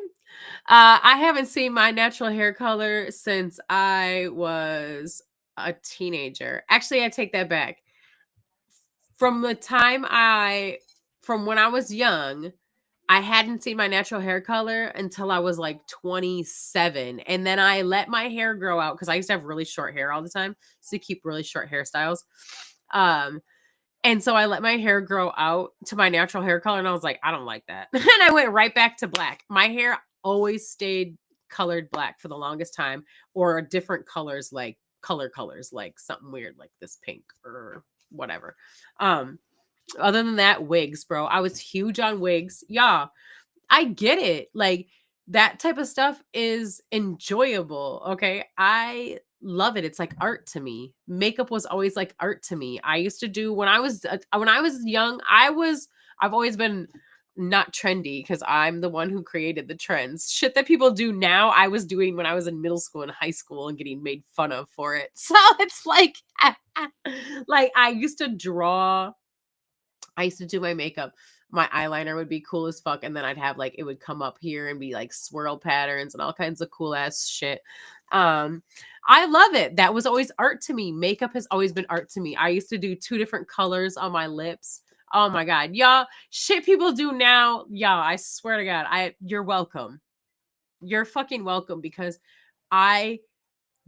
I haven't seen my natural hair color since I was a teenager. Actually, I take that back. From when I was young, I hadn't seen my natural hair color until I was like 27. And then I let my hair grow out because I used to have really short hair all the time. So keep really short hairstyles. And so I let my hair grow out to my natural hair color. And I was like, I don't like that. And I went right back to black. My hair always stayed colored black for the longest time, or different colors, like colors, like something weird, like this pink or whatever. Other than that, wigs, bro. I was huge on wigs. Yeah, I get it. Like that type of stuff is enjoyable. Okay. I love it. It's like art to me. Makeup was always like art to me. I used to do when I was young, I've always been not trendy because I'm the one who created the trends. Shit that people do now, I was doing when I was in middle school and high school and getting made fun of for it. So it's like like I used to do my makeup. My eyeliner would be cool as fuck. And then I'd have like, it would come up here and be like swirl patterns and all kinds of cool ass shit. I love it. That was always art to me. Makeup has always been art to me. I used to do 2 different colors on my lips. Oh my God. Y'all, shit people do now. Yeah, I swear to God, you're welcome. You're fucking welcome because I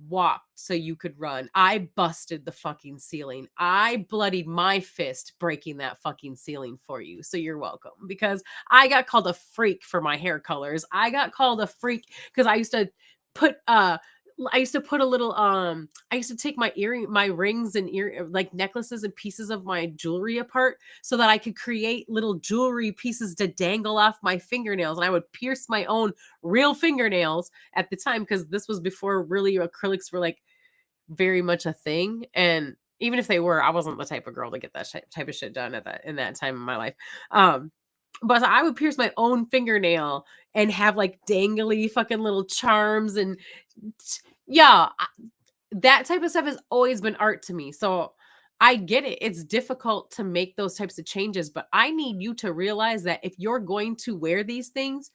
walked so you could run. I busted the fucking ceiling. I bloodied my fist breaking that fucking ceiling for you. So you're welcome because I got called a freak for my hair colors. I got called a freak because I used to put a little I used to take my rings and like necklaces and pieces of my jewelry apart so that I could create little jewelry pieces to dangle off my fingernails, and I would pierce my own real fingernails at the time because this was before really acrylics were like very much a thing. And even if they were, I wasn't the type of girl to get that type of shit done in that time in my life. But I would pierce my own fingernail and have like dangly fucking little charms and yeah, that type of stuff has always been art to me. So I get it. It's difficult to make those types of changes, but I need you to realize that if you're going to wear these things,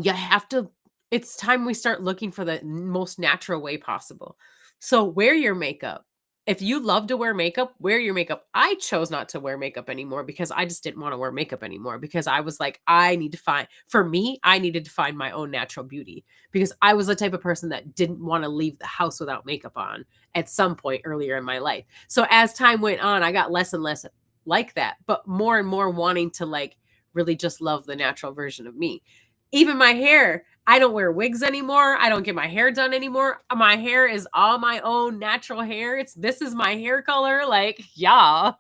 you have to, it's time we start looking for the most natural way possible. So wear your makeup. If you love to wear makeup, wear your makeup. I chose not to wear makeup anymore because I just didn't want to wear makeup anymore because I was like, I needed to find my own natural beauty because I was the type of person that didn't want to leave the house without makeup on at some point earlier in my life. So as time went on, I got less and less like that, but more and more wanting to like really just love the natural version of me. Even my hair, I don't wear wigs anymore. I don't get my hair done anymore. My hair is all my own natural hair. This is my hair color. Like, yeah.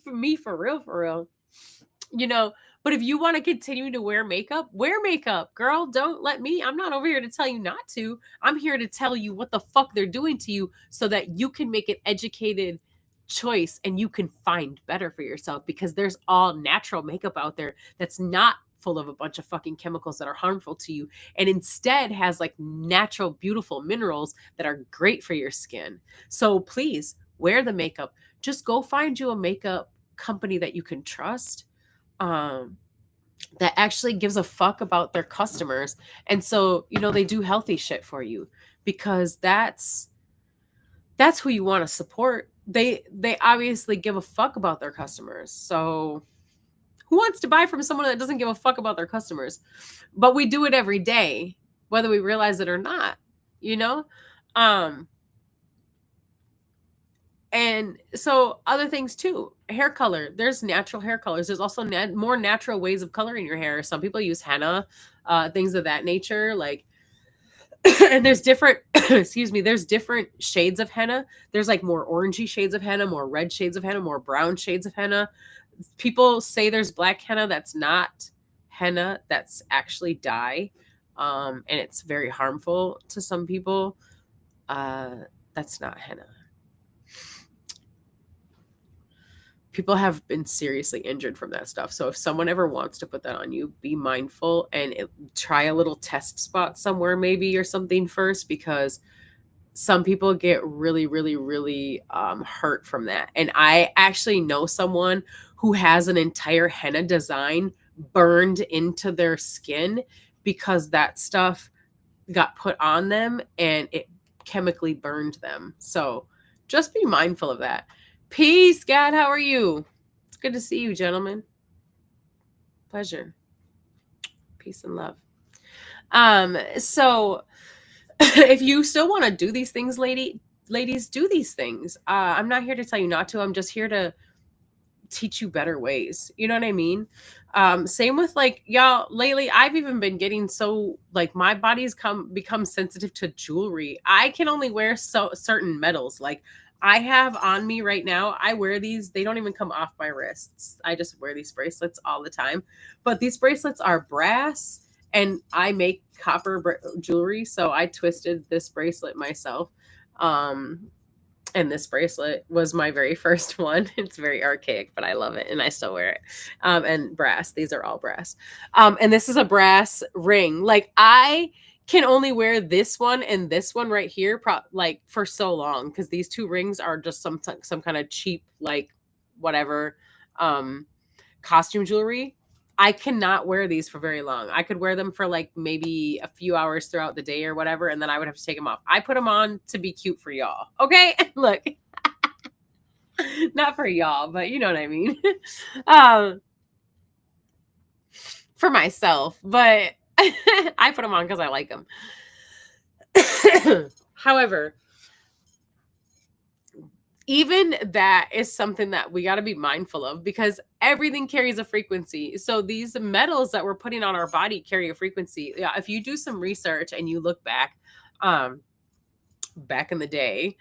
For me, for real. But if you want to continue to wear makeup, girl. I'm not over here to tell you not to. I'm here to tell you what the fuck they're doing to you so that you can make an educated choice and you can find better for yourself because there's all natural makeup out there that's not full of a bunch of fucking chemicals that are harmful to you and instead has like natural beautiful minerals that are great for your skin. So please wear the makeup. Just go find you a makeup company that you can trust, that actually gives a fuck about their customers. And so, they do healthy shit for you because that's who you want to support. They obviously give a fuck about their customers. So who wants to buy from someone that doesn't give a fuck about their customers? But we do it every day, whether we realize it or not, And so other things too, hair color, there's natural hair colors. There's also more natural ways of coloring your hair. Some people use henna, things of that nature. Like, and there's different, there's different shades of henna. There's like more orangey shades of henna, more red shades of henna, more brown shades of henna. people say there's black henna. That's not henna. That's actually dye. And it's very harmful to some people. That's not henna. People have been seriously injured from that stuff. So if someone ever wants to put that on you, be mindful and try a little test spot somewhere maybe or something first, because some people get really, really, really hurt from that. And I actually know someone who has an entire henna design burned into their skin because that stuff got put on them and it chemically burned them. So just be mindful of that. Peace, God. How are you? It's good to see you, gentlemen. Pleasure. Peace and love. So if you still want to do these things, ladies, do these things. I'm not here to tell you not to. I'm just here to teach you better ways. You know what I mean? Same with like y'all lately, I've even been getting so like my body's become sensitive to jewelry. I can only wear certain metals. Like I have on me right now, I wear these, they don't even come off my wrists. I just wear these bracelets all the time. But these bracelets are brass and I make copper jewelry. So I twisted this bracelet myself. And this bracelet was my very first one. It's very archaic, but I love it and I still wear it. And brass, these are all brass. And this is a brass ring. Like I can only wear this one and this one right here like for so long, because these two rings are just some kind of cheap, like whatever, costume jewelry. I cannot wear these for very long. I could wear them for like maybe a few hours throughout the day or whatever, and then I would have to take them off. I put them on to be cute for y'all. Okay? Look. Not for y'all, but you know what I mean. For myself, but I put them on because I like them. However, even that is something that we got to be mindful of, because everything carries a frequency. So these metals that we're putting on our body carry a frequency. Yeah, if you do some research and you look back in the day,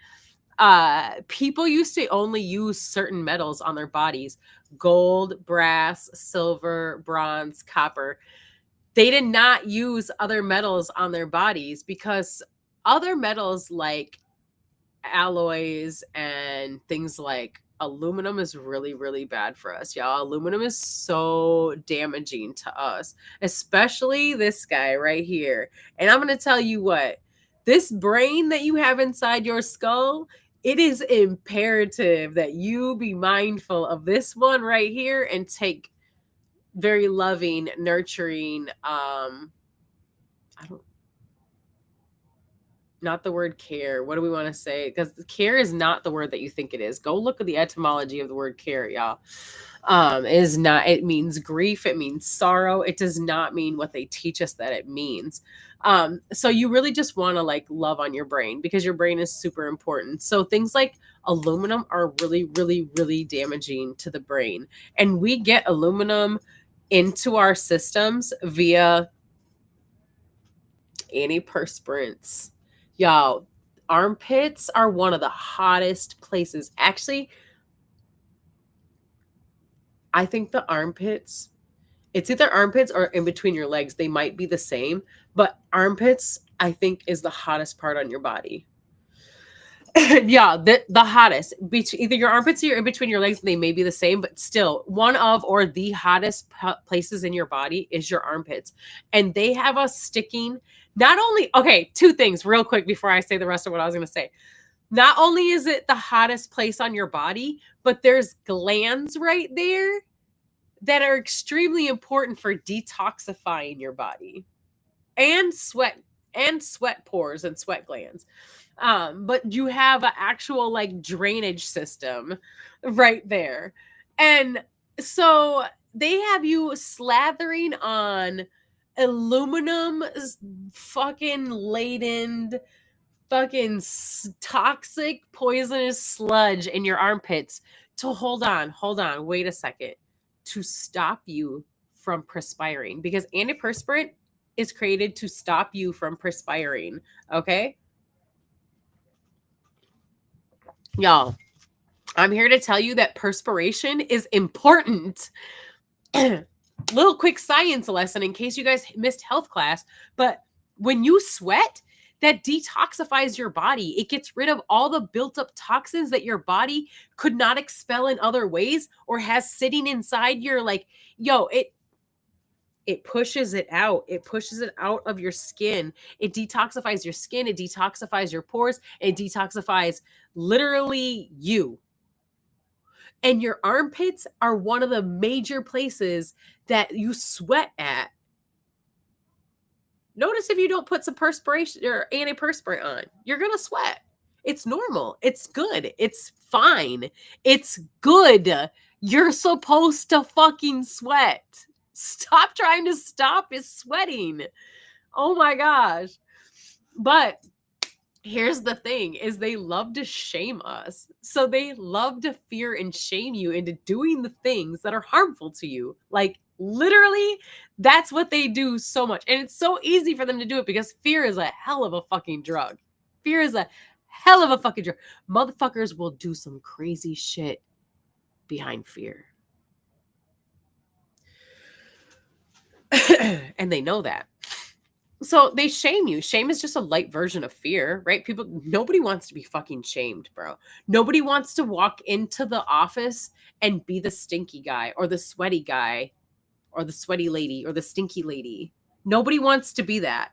people used to only use certain metals on their bodies: gold, brass, silver, bronze, copper. They did not use other metals on their bodies because other metals like alloys and things like aluminum is really, really bad for us, y'all. Aluminum is so damaging to us, especially this guy right here. And I'm going to tell you what, this brain that you have inside your skull, it is imperative that you be mindful of this one right here and take very loving, nurturing, not the word care. What do we want to say? Because care is not the word that you think it is. Go look at the etymology of the word care, y'all. It means grief. It means sorrow. It does not mean what they teach us that it means. So you really just want to like love on your brain, because your brain is super important. So things like aluminum are really, really, really damaging to the brain. And we get aluminum into our systems via antiperspirants. Y'all, armpits are one of the hottest places. Actually, I think the armpits, it's either armpits or in between your legs. They might be the same, but armpits, I think, is the hottest part on your body. Yeah, the hottest. Either your armpits or in between your legs, they may be the same, but still, one of or the hottest places in your body is your armpits. And they have us sticking. Not only, okay, two things real quick before I say the rest of what I was going to say. Not only is it the hottest place on your body, but there's glands right there that are extremely important for detoxifying your body, and sweat pores and sweat glands. But you have an actual like drainage system right there. And so they have you slathering on aluminum fucking laden, fucking toxic, poisonous sludge in your armpits to hold on, wait a second, to stop you from perspiring, because antiperspirant is created to stop you from perspiring. Okay. Y'all, I'm here to tell you that perspiration is important. Little quick science lesson in case you guys missed health class, but when you sweat, that detoxifies your body. It gets rid of all the built up toxins that your body could not expel in other ways or has sitting inside your it pushes it out. It pushes it out of your skin. It detoxifies your skin, it detoxifies your pores, it detoxifies literally you. And your armpits are one of the major places that you sweat at. Notice if you don't put some perspiration or antiperspirant on, you're going to sweat. It's normal. It's good. It's fine. It's good. You're supposed to fucking sweat. Stop trying to stop his sweating. Oh my gosh. But here's the thing is they love to shame us. So they love to fear and shame you into doing the things that are harmful to you. Like literally, that's what they do so much. And it's so easy for them to do it because fear is a hell of a fucking drug. Fear is a hell of a fucking drug. Motherfuckers will do some crazy shit behind fear. And they know that. So they shame you. Shame is just a light version of fear, right? Nobody wants to be fucking shamed, bro. Nobody wants to walk into the office and be the stinky guy or the sweaty guy or the sweaty lady or the stinky lady. Nobody wants to be that.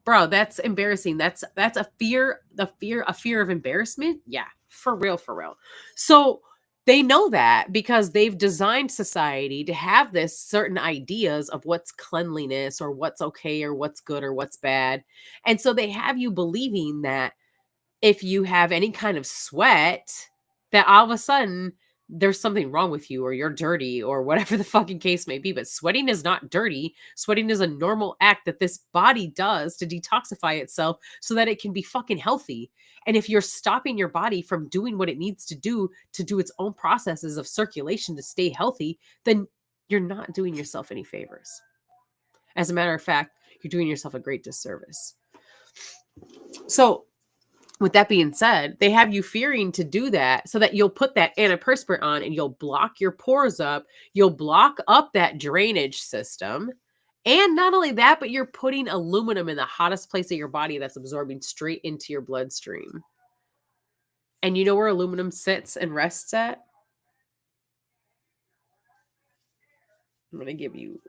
Bro, that's embarrassing. That's a fear of embarrassment. Yeah, for real, for real. So they know that because they've designed society to have this certain ideas of what's cleanliness or what's okay or what's good or what's bad. And so they have you believing that if you have any kind of sweat, that all of a sudden there's something wrong with you or you're dirty or whatever the fucking case may be. But sweating is not dirty. Sweating is a normal act that this body does to detoxify itself so that it can be fucking healthy. And if you're stopping your body from doing what it needs to do its own processes of circulation to stay healthy, then you're not doing yourself any favors. As a matter of fact, you're doing yourself a great disservice. So with that being said, they have you fearing to do that so that you'll put that antiperspirant on and you'll block your pores up. You'll block up that drainage system. And not only that, but you're putting aluminum in the hottest place of your body that's absorbing straight into your bloodstream. And you know where aluminum sits and rests at? I'm going to give you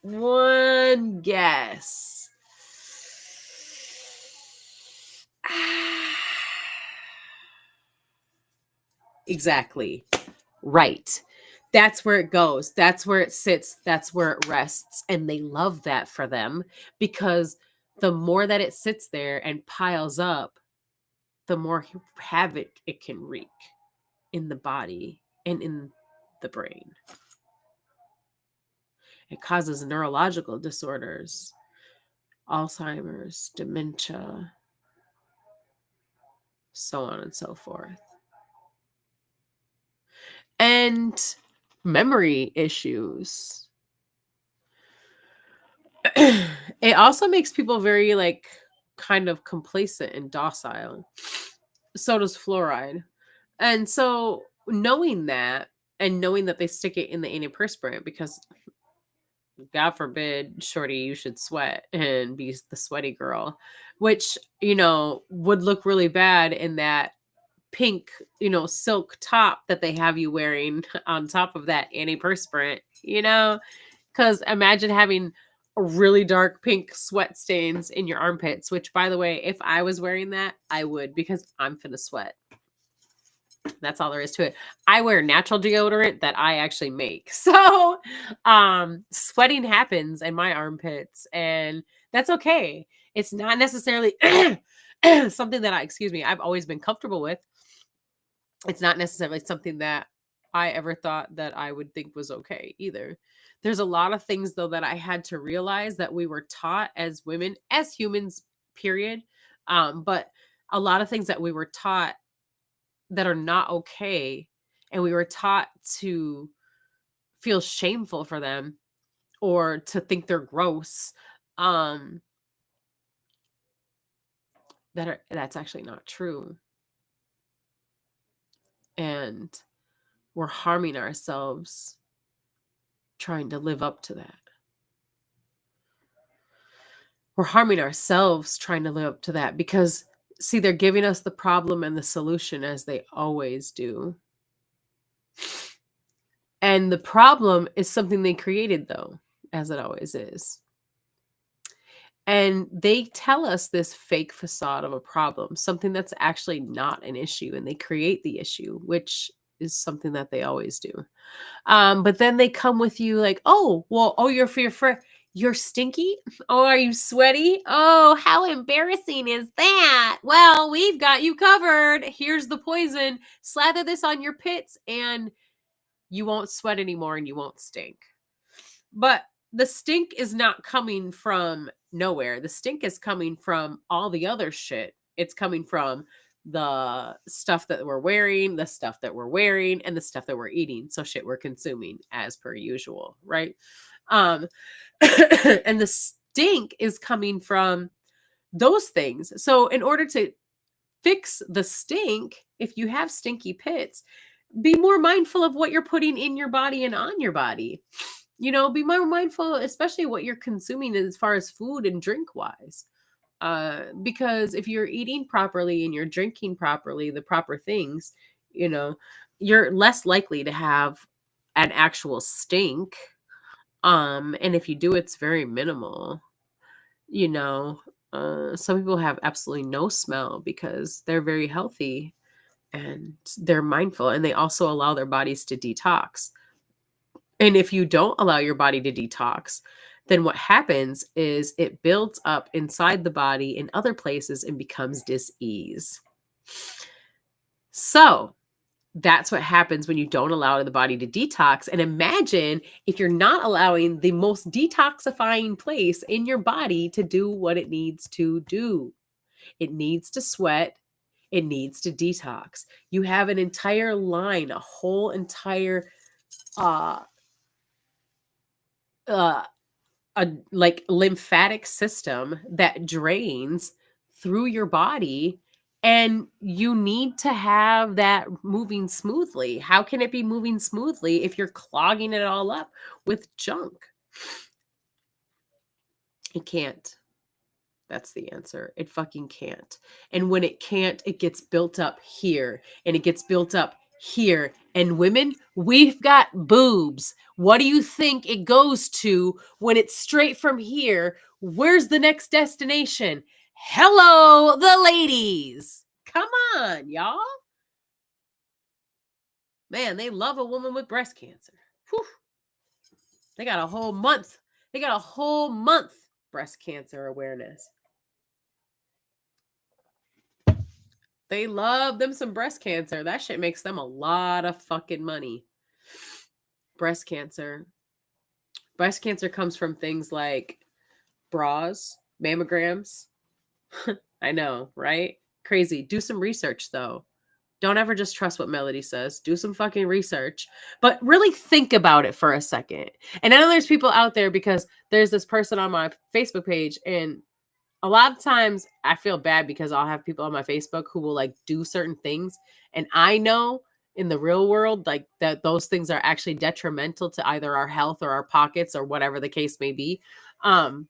one guess. Exactly. Right. That's where it goes. That's where it sits. That's where it rests. And they love that for them because the more that it sits there and piles up, the more havoc it can wreak in the body and in the brain. It causes neurological disorders, Alzheimer's, dementia, so on and so forth. And memory issues. It also makes people very kind of complacent and docile. So does fluoride. And so knowing that and knowing that they stick it in the antiperspirant because God forbid, shorty, you should sweat and be the sweaty girl, which, would look really bad in that pink, silk top that they have you wearing on top of that antiperspirant, because imagine having really dark pink sweat stains in your armpits, which by the way, if I was wearing that, I would because I'm finna sweat. That's all there is to it. I wear natural deodorant that I actually make. So, sweating happens in my armpits and that's okay. It's not necessarily something that I've always been comfortable with. It's not necessarily something that I ever thought that I would think was okay either. There's a lot of things though that I had to realize that we were taught as women, as humans, period. But a lot of things that we were taught that are not okay, and we were taught to feel shameful for them or to think they're gross. That's actually not true. And we're harming ourselves trying to live up to that. We're harming ourselves trying to live up to that because, see, they're giving us the problem and the solution as they always do. And the problem is something they created, though, as it always is. And they tell us this fake facade of a problem, something that's actually not an issue, and they create the issue, which is something that they always do. But then they come with you like, oh, well, oh, you're stinky. Oh, are you sweaty? Oh, how embarrassing is that? Well, we've got you covered. Here's the poison. Slather this on your pits and you won't sweat anymore and you won't stink. But the stink is not coming from nowhere. The stink is coming from all the other shit. It's coming from the stuff that we're wearing, the stuff that we're wearing, and the stuff that we're eating. So shit we're consuming as per usual, right? And the stink is coming from those things. So in order to fix the stink, if you have stinky pits, be more mindful of what you're putting in your body and on your body. You know, be more mindful, especially what you're consuming as far as food and drink wise. Because if you're eating properly and you're drinking properly, the proper things, you know, you're less likely to have an actual stink. And if you do, it's very minimal. You know, some people have absolutely no smell because they're very healthy and they're mindful, and they also allow their bodies to detox. And if you don't allow your body to detox, then what happens is it builds up inside the body in other places and becomes dis-ease. So that's what happens when you don't allow the body to detox. And imagine if you're not allowing the most detoxifying place in your body to do what it needs to do. It needs to sweat. It needs to detox. You have an entire line, a whole entire a like lymphatic system that drains through your body, and you need to have that moving smoothly. How can it be moving smoothly if you're clogging it all up with junk? It can't. That's the answer. It fucking can't. And when it can't, it gets built up here and it gets built up here. And women, we've got boobs. What do you think it goes to when it's straight from here? Where's the next destination? Hello, the ladies. Come on, y'all. Man, they love a woman with breast cancer. Whew. They got a whole month. They got a whole month breast cancer awareness. They love them some breast cancer. That shit makes them a lot of fucking money. Breast cancer. Breast cancer comes from things like bras, mammograms. I know, right? Crazy. Do some research, though. Don't ever just trust what Melody says. Do some fucking research, but really think about it for a second. And I know there's people out there because there's this person on my Facebook page, and a lot of times I feel bad because I'll have people on my Facebook who will like do certain things. And I know in the real world, like that those things are actually detrimental to either our health or our pockets or whatever the case may be. And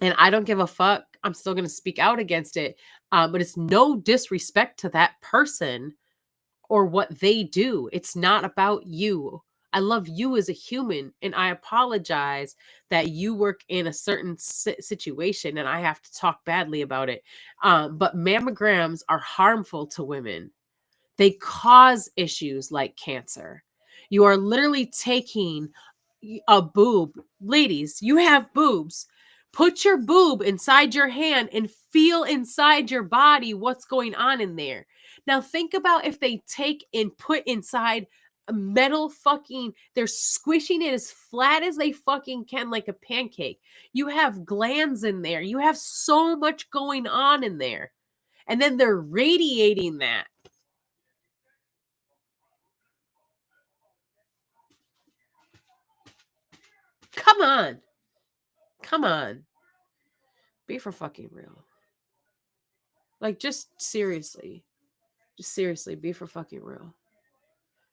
I don't give a fuck. I'm still going to speak out against it. But it's no disrespect to that person or what they do. It's not about you. I love you as a human, and I apologize that you work in a certain situation and I have to talk badly about it. But mammograms are harmful to women. They cause issues like cancer. You are literally taking a boob. Ladies, you have boobs. Put your boob inside your hand and feel inside your body what's going on in there. Now think about if they take and put inside a metal fucking, they're squishing it as flat as they fucking can like a pancake. You have glands in there. You have so much going on in there. And then they're radiating that. Come on. Come on. Be for fucking real. Like, just seriously, be for fucking real.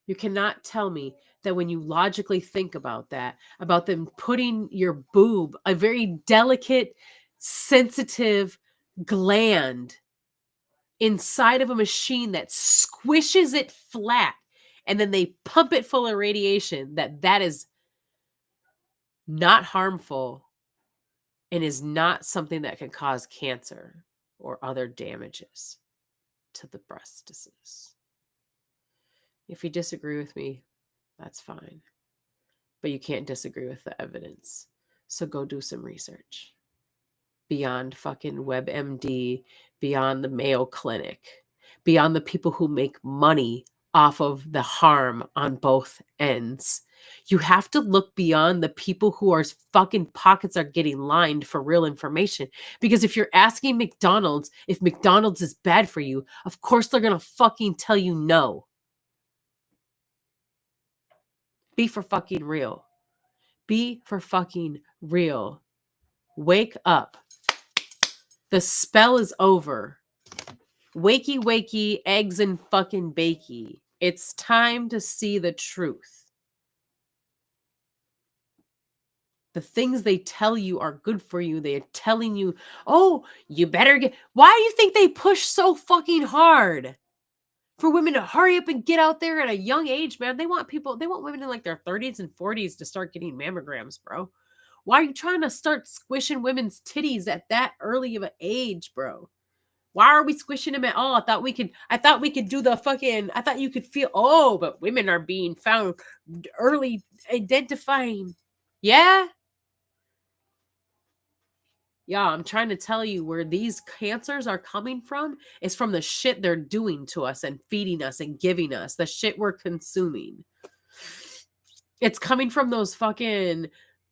You cannot tell me that when you logically think about that, about them putting your boob, a very delicate, sensitive gland, inside of a machine that squishes it flat, and then they pump it full of radiation, that is not harmful and is not something that can cause cancer or other damages to the breastises. If you disagree with me, that's fine. But you can't disagree with the evidence. So go do some research. Beyond fucking WebMD, beyond the Mayo Clinic, beyond the people who make money off of the harm on both ends. You have to look beyond the people who are fucking pockets are getting lined for real information. Because if you're asking McDonald's if McDonald's is bad for you, of course they're gonna fucking tell you no. Be for fucking real. Be for fucking real. Wake up. The spell is over. Wakey, wakey, eggs and fucking bakey. It's time to see the truth. The things they tell you are good for you. They're telling you, oh, you better get. Why do you think they push so fucking hard for women to hurry up and get out there at a young age, man? They want women in like their 30s and 40s to start getting mammograms, bro. Why are you trying to start squishing women's titties at that early of an age, bro? Why are we squishing them at all? I thought we could do the fucking, I thought you could feel, oh, but women are being found early identifying. Yeah? Yeah, I'm trying to tell you where these cancers are coming from is from the shit they're doing to us and feeding us and giving us, the shit we're consuming. It's coming from those fucking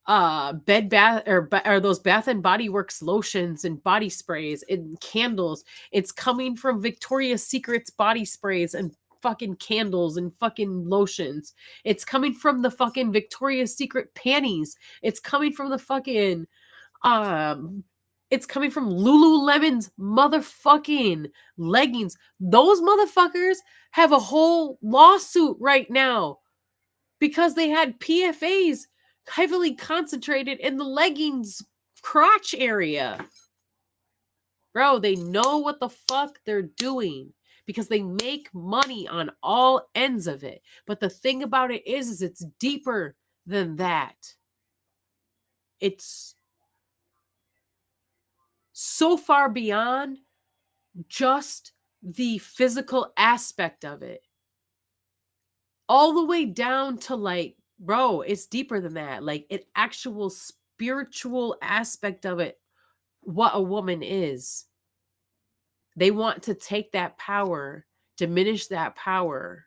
bed bath or those Bath and Body Works lotions and body sprays and candles. It's coming from Victoria's Secret's body sprays and fucking candles and fucking lotions. It's coming from the fucking Victoria's Secret panties. It's coming from the fucking it's coming from Lululemon's motherfucking leggings. Those motherfuckers have a whole lawsuit right now because they had PFAs heavily concentrated in the leggings crotch area. Bro, they know what the fuck they're doing because they make money on all ends of it. But the thing about it is it's deeper than that. It's so far beyond just the physical aspect of it. All the way down to like, bro, it's deeper than that. Like an actual spiritual aspect of it, what a woman is. They want to take that power, diminish that power.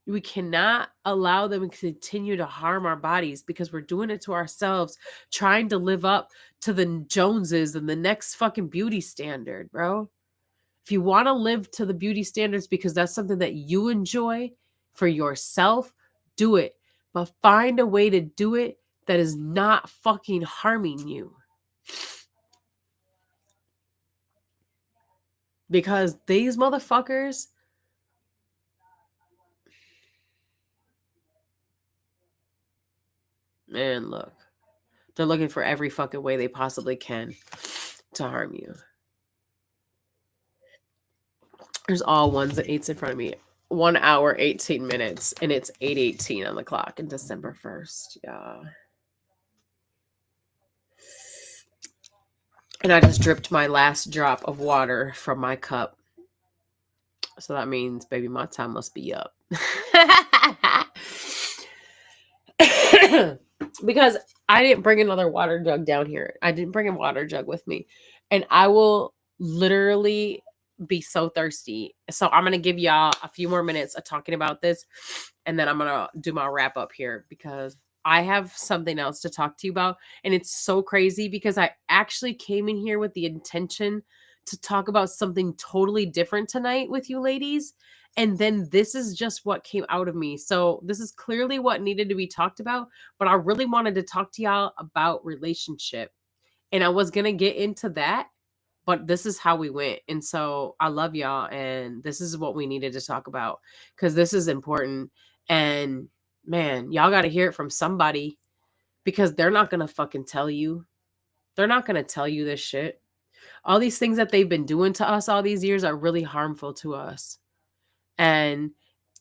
We cannot allow them to continue to harm our bodies because we're doing it to ourselves, trying to live up to the Joneses and the next fucking beauty standard, bro. If you want to live to the beauty standards because that's something that you enjoy for yourself, do it. But find a way to do it that is not fucking harming you. Because these motherfuckers, man, look, they're looking for every fucking way they possibly can to harm you. There's all ones and eights in front of me. 1 hour, 18 minutes, and it's 8:18 on the clock in December 1st. Yeah. And I just dripped my last drop of water from my cup. So that means, baby, my time must be up. Because I didn't bring another water jug down here. I didn't bring a water jug with me. And I will literally be so thirsty. So I'm going to give y'all a few more minutes of talking about this. And then I'm going to do my wrap up here because I have something else to talk to you about. And it's so crazy because I actually came in here with the intention to talk about something totally different tonight with you ladies. And then this is just what came out of me. So this is clearly what needed to be talked about. But I really wanted to talk to y'all about relationship. And I was going to get into that. but this is how we went. And so I love y'all. And this is what we needed to talk about because this is important. And man, y'all got to hear it from somebody because they're not going to fucking tell you. They're not going to tell you this shit. All these things that they've been doing to us all these years are really harmful to us. And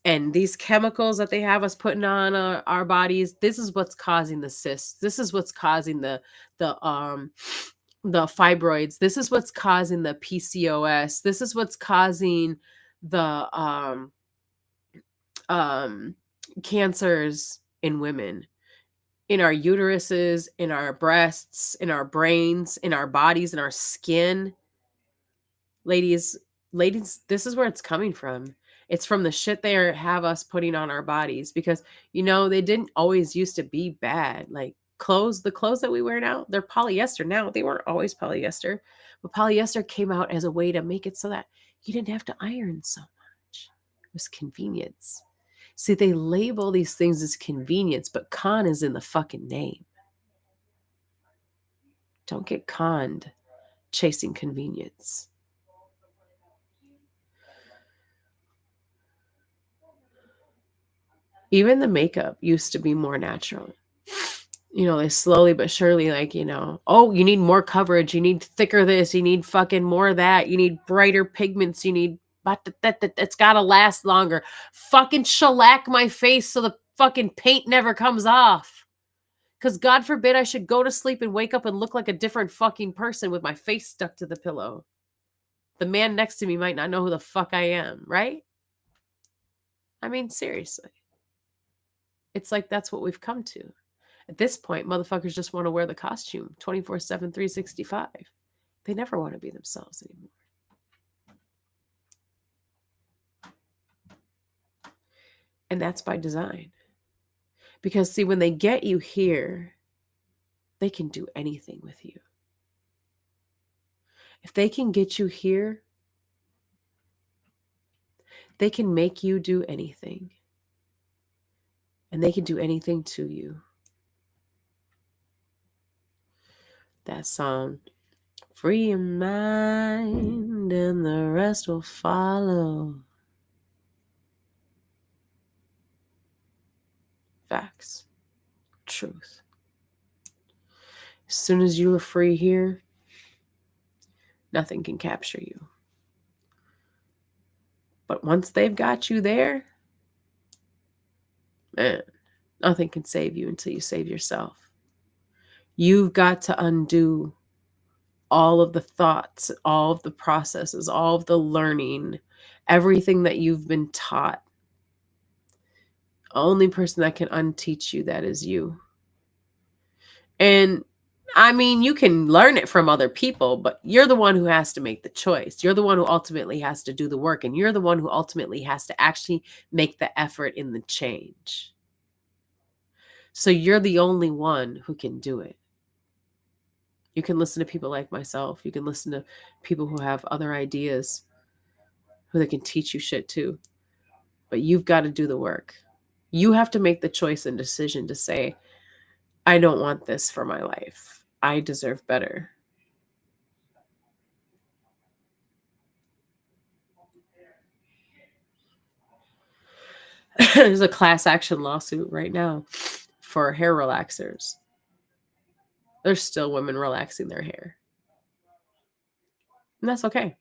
these chemicals that they have us putting on our bodies, this is what's causing the cysts. This is what's causing the fibroids. This is what's causing the PCOS. This is what's causing the cancers in women, in our uteruses, in our breasts, in our brains, in our bodies, in our skin. Ladies, this is where it's coming from. It's from the shit they have us putting on our bodies because, you know, they didn't always used to be bad. Like the clothes that we wear now, they're polyester now. They weren't always polyester, but polyester came out as a way to make it so that you didn't have to iron so much. It was convenience. See, they label these things as convenience, but con is in the fucking name. Don't get conned chasing convenience. Even the makeup used to be more natural. You know, they slowly but surely, like, you know, oh, you need more coverage. You need thicker this. You need fucking more of that. You need brighter pigments. You need, but it's got to last longer. Fucking shellac my face so the fucking paint never comes off. Because God forbid I should go to sleep and wake up and look like a different fucking person with my face stuck to the pillow. The man next to me might not know who the fuck I am, right? I mean, seriously. It's like that's what we've come to. At this point, motherfuckers just want to wear the costume 24/7, 365. They never want to be themselves anymore. And that's by design. Because, see, when they get you here, they can do anything with you. If they can get you here, they can make you do anything. And they can do anything to you. That song, free your mind and the rest will follow. Facts. Truth. As soon as you are free here, nothing can capture you. But once they've got you there, man, nothing can save you until you save yourself. You've got to undo all of the thoughts, all of the processes, all of the learning, everything that you've been taught. The only person that can unteach you that is you. And I mean, you can learn it from other people, but you're the one who has to make the choice. You're the one who ultimately has to do the work, and you're the one who ultimately has to actually make the effort in the change. So you're the only one who can do it. You can listen to people like myself. You can listen to people who have other ideas, who they can teach you shit too. But you've got to do the work. You have to make the choice and decision to say, I don't want this for my life. I deserve better. There's a class action lawsuit right now for hair relaxers. There's still women relaxing their hair. And that's okay.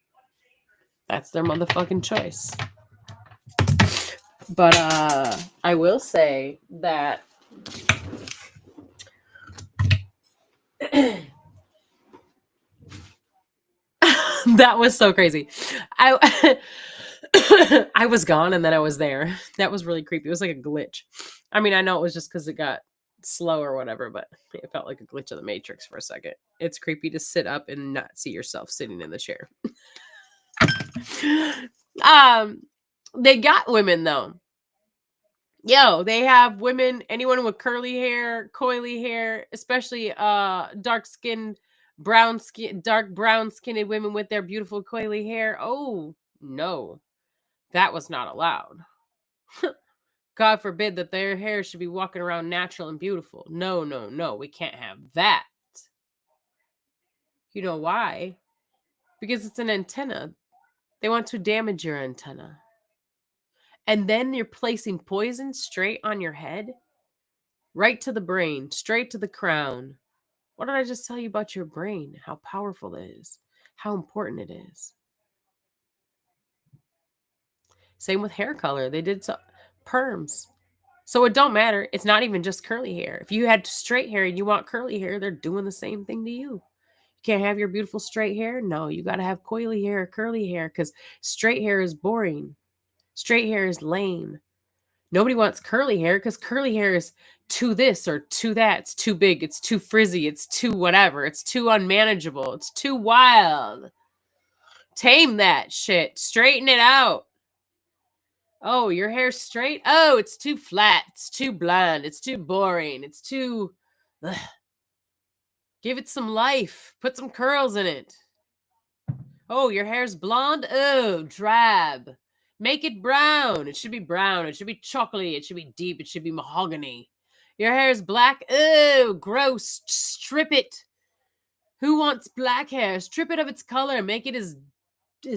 That's their motherfucking choice. But I will say that that was so crazy. I was gone and then I was there. That was really creepy. It was like a glitch. I mean, I know it was just because it got slow or whatever, but it felt like a glitch of the Matrix for a second. It's creepy to sit up and not see yourself sitting in the chair. They got women though. Yo, they have women, anyone with curly hair, coily hair, especially dark brown skinned women with their beautiful coily hair. Oh no, that was not allowed. God forbid that their hair should be walking around natural and beautiful. No, we can't have that. You know why? because it's an antenna. They want to damage your antenna. And then you're placing poison straight on your head, right to the brain, straight to the crown. What did I just tell you about your brain? How powerful it is, how important it is. Same with hair color. They did perms. So it don't matter. It's not even just curly hair. If you had straight hair and you want curly hair, they're doing the same thing to you. You can't have your beautiful straight hair. No, you got to have coily hair, curly hair, because straight hair is boring. Straight hair is lame. Nobody wants curly hair because curly hair is too this or too that. It's too big. It's too frizzy. It's too whatever. It's too unmanageable. It's too wild. Tame that shit. Straighten it out. Oh, your hair's straight? Oh, it's too flat. It's too blonde. It's too boring. It's too... Ugh. Give it some life. Put some curls in it. Oh, your hair's blonde? Oh, drab. Make it brown. It should be brown. It should be chocolatey. It should be deep. It should be mahogany. Your hair's black? Oh, gross. Strip it. Who wants black hair? Strip it of its color. Make it as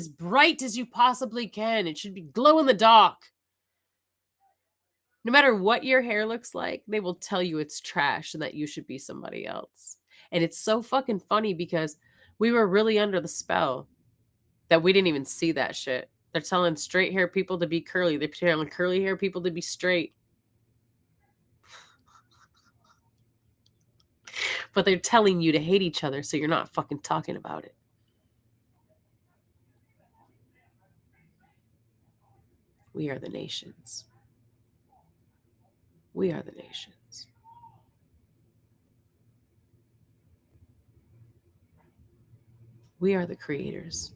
bright as you possibly can. It should be glow in the dark. No matter what your hair looks like, they will tell you it's trash and that you should be somebody else. And it's so fucking funny because we were really under the spell that we didn't even see that shit. They're telling straight hair people to be curly. They're telling curly hair people to be straight. But they're telling you to hate each other so you're not fucking talking about it. We are the nations. We are the nations. We are the creators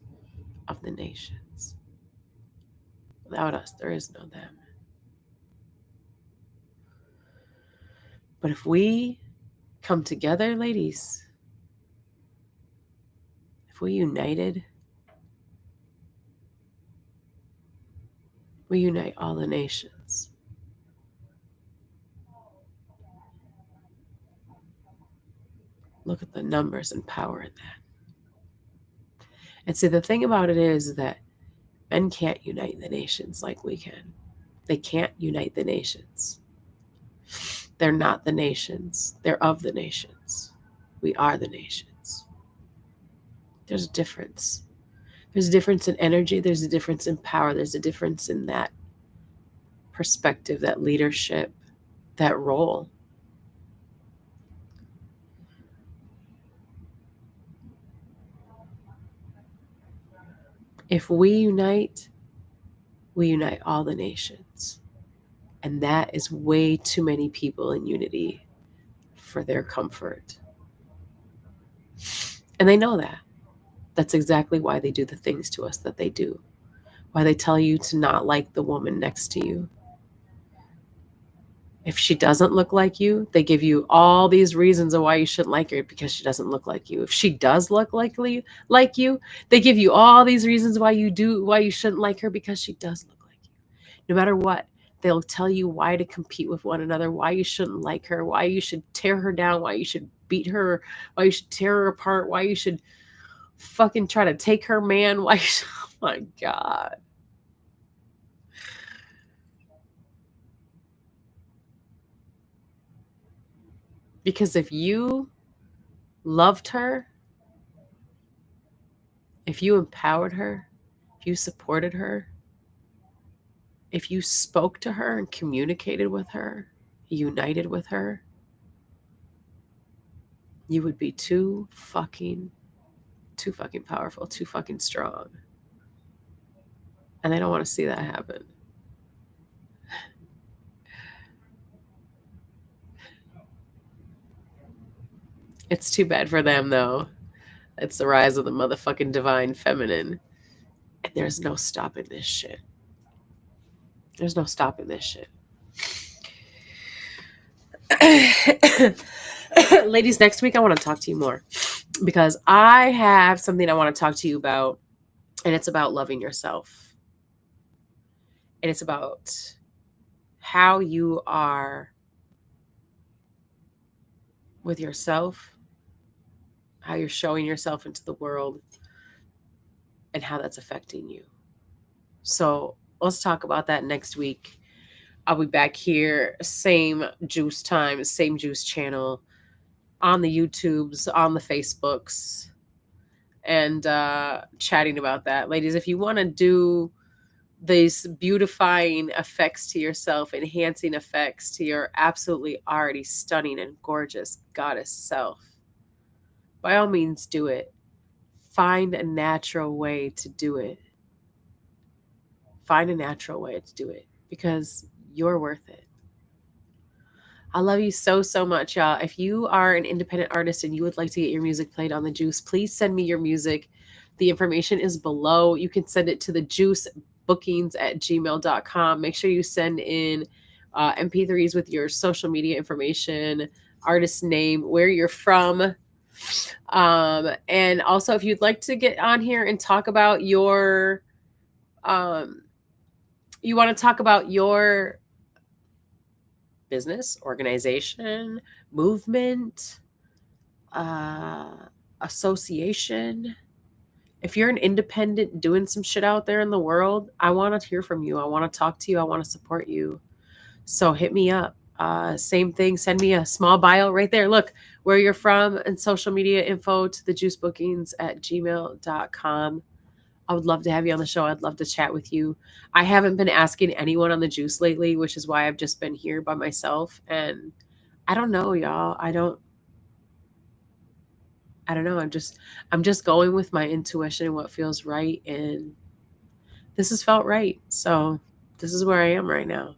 of the nations. Without us, there is no them. But if we come together, ladies, if we united, we unite all the nations. Look at the numbers and power in that. And see, the thing about it is that men can't unite the nations like we can. They can't unite the nations. They're not the nations. They're of the nations. We are the nations. There's a difference. There's a difference in energy. There's a difference in power. There's a difference in that perspective, that leadership, that role. If we unite all the nations. And that is way too many people in unity for their comfort. And they know that. That's exactly why they do the things to us that they do. Why they tell you to not like the woman next to you. If she doesn't look like you, they give you all these reasons of why you shouldn't like her because she doesn't look like you. If she does look like you, they give you all these reasons why you shouldn't like her because she does look like you. No matter what, they'll tell you why to compete with one another, why you shouldn't like her, why you should tear her down, why you should beat her, why you should tear her apart, why you should fucking try to take her man, why you should, oh my God. Because if you loved her, if you empowered her, if you supported her, if you spoke to her and communicated with her, united with her, you would be too fucking powerful, too fucking strong. And they don't want to see that happen. It's too bad for them, though. It's the rise of the motherfucking divine feminine. And there's no stopping this shit. There's no stopping this shit. Ladies, next week I want to talk to you more because I have something I want to talk to you about, and it's about loving yourself. And it's about how you are with yourself, how you're showing yourself into the world, and how that's affecting you. So let's talk about that next week. I'll be back here, same juice time, same juice channel, on the YouTubes, on the Facebooks, and chatting about that. Ladies, if you want to do these beautifying effects to yourself, enhancing effects to your absolutely already stunning and gorgeous goddess self, by all means do it. Find a natural way to do it. Find a natural way to do it because you're worth it. I love you so, so much, y'all. If you are an independent artist and you would like to get your music played on the Juice, please send me your music. The information is below. You can send it to the Juice bookings@gmail.com. Make sure you send in MP3s with your social media information, artist name, where you're from. And also, if you'd like to get on here and talk about your, you want to talk about your business, organization, movement, association. If you're an independent doing some shit out there in the world, I want to hear from you. I want to talk to you. I want to support you. So hit me up. Same thing. Send me a small bio right there. Look where you're from and social media info to the juicebookings@gmail.com. I would love to have you on the show. I'd love to chat with you. I haven't been asking anyone on the Juice lately, which is why I've just been here by myself. And I don't know, y'all. I don't know. I'm just going with my intuition and what feels right. And this has felt right. So this is where I am right now.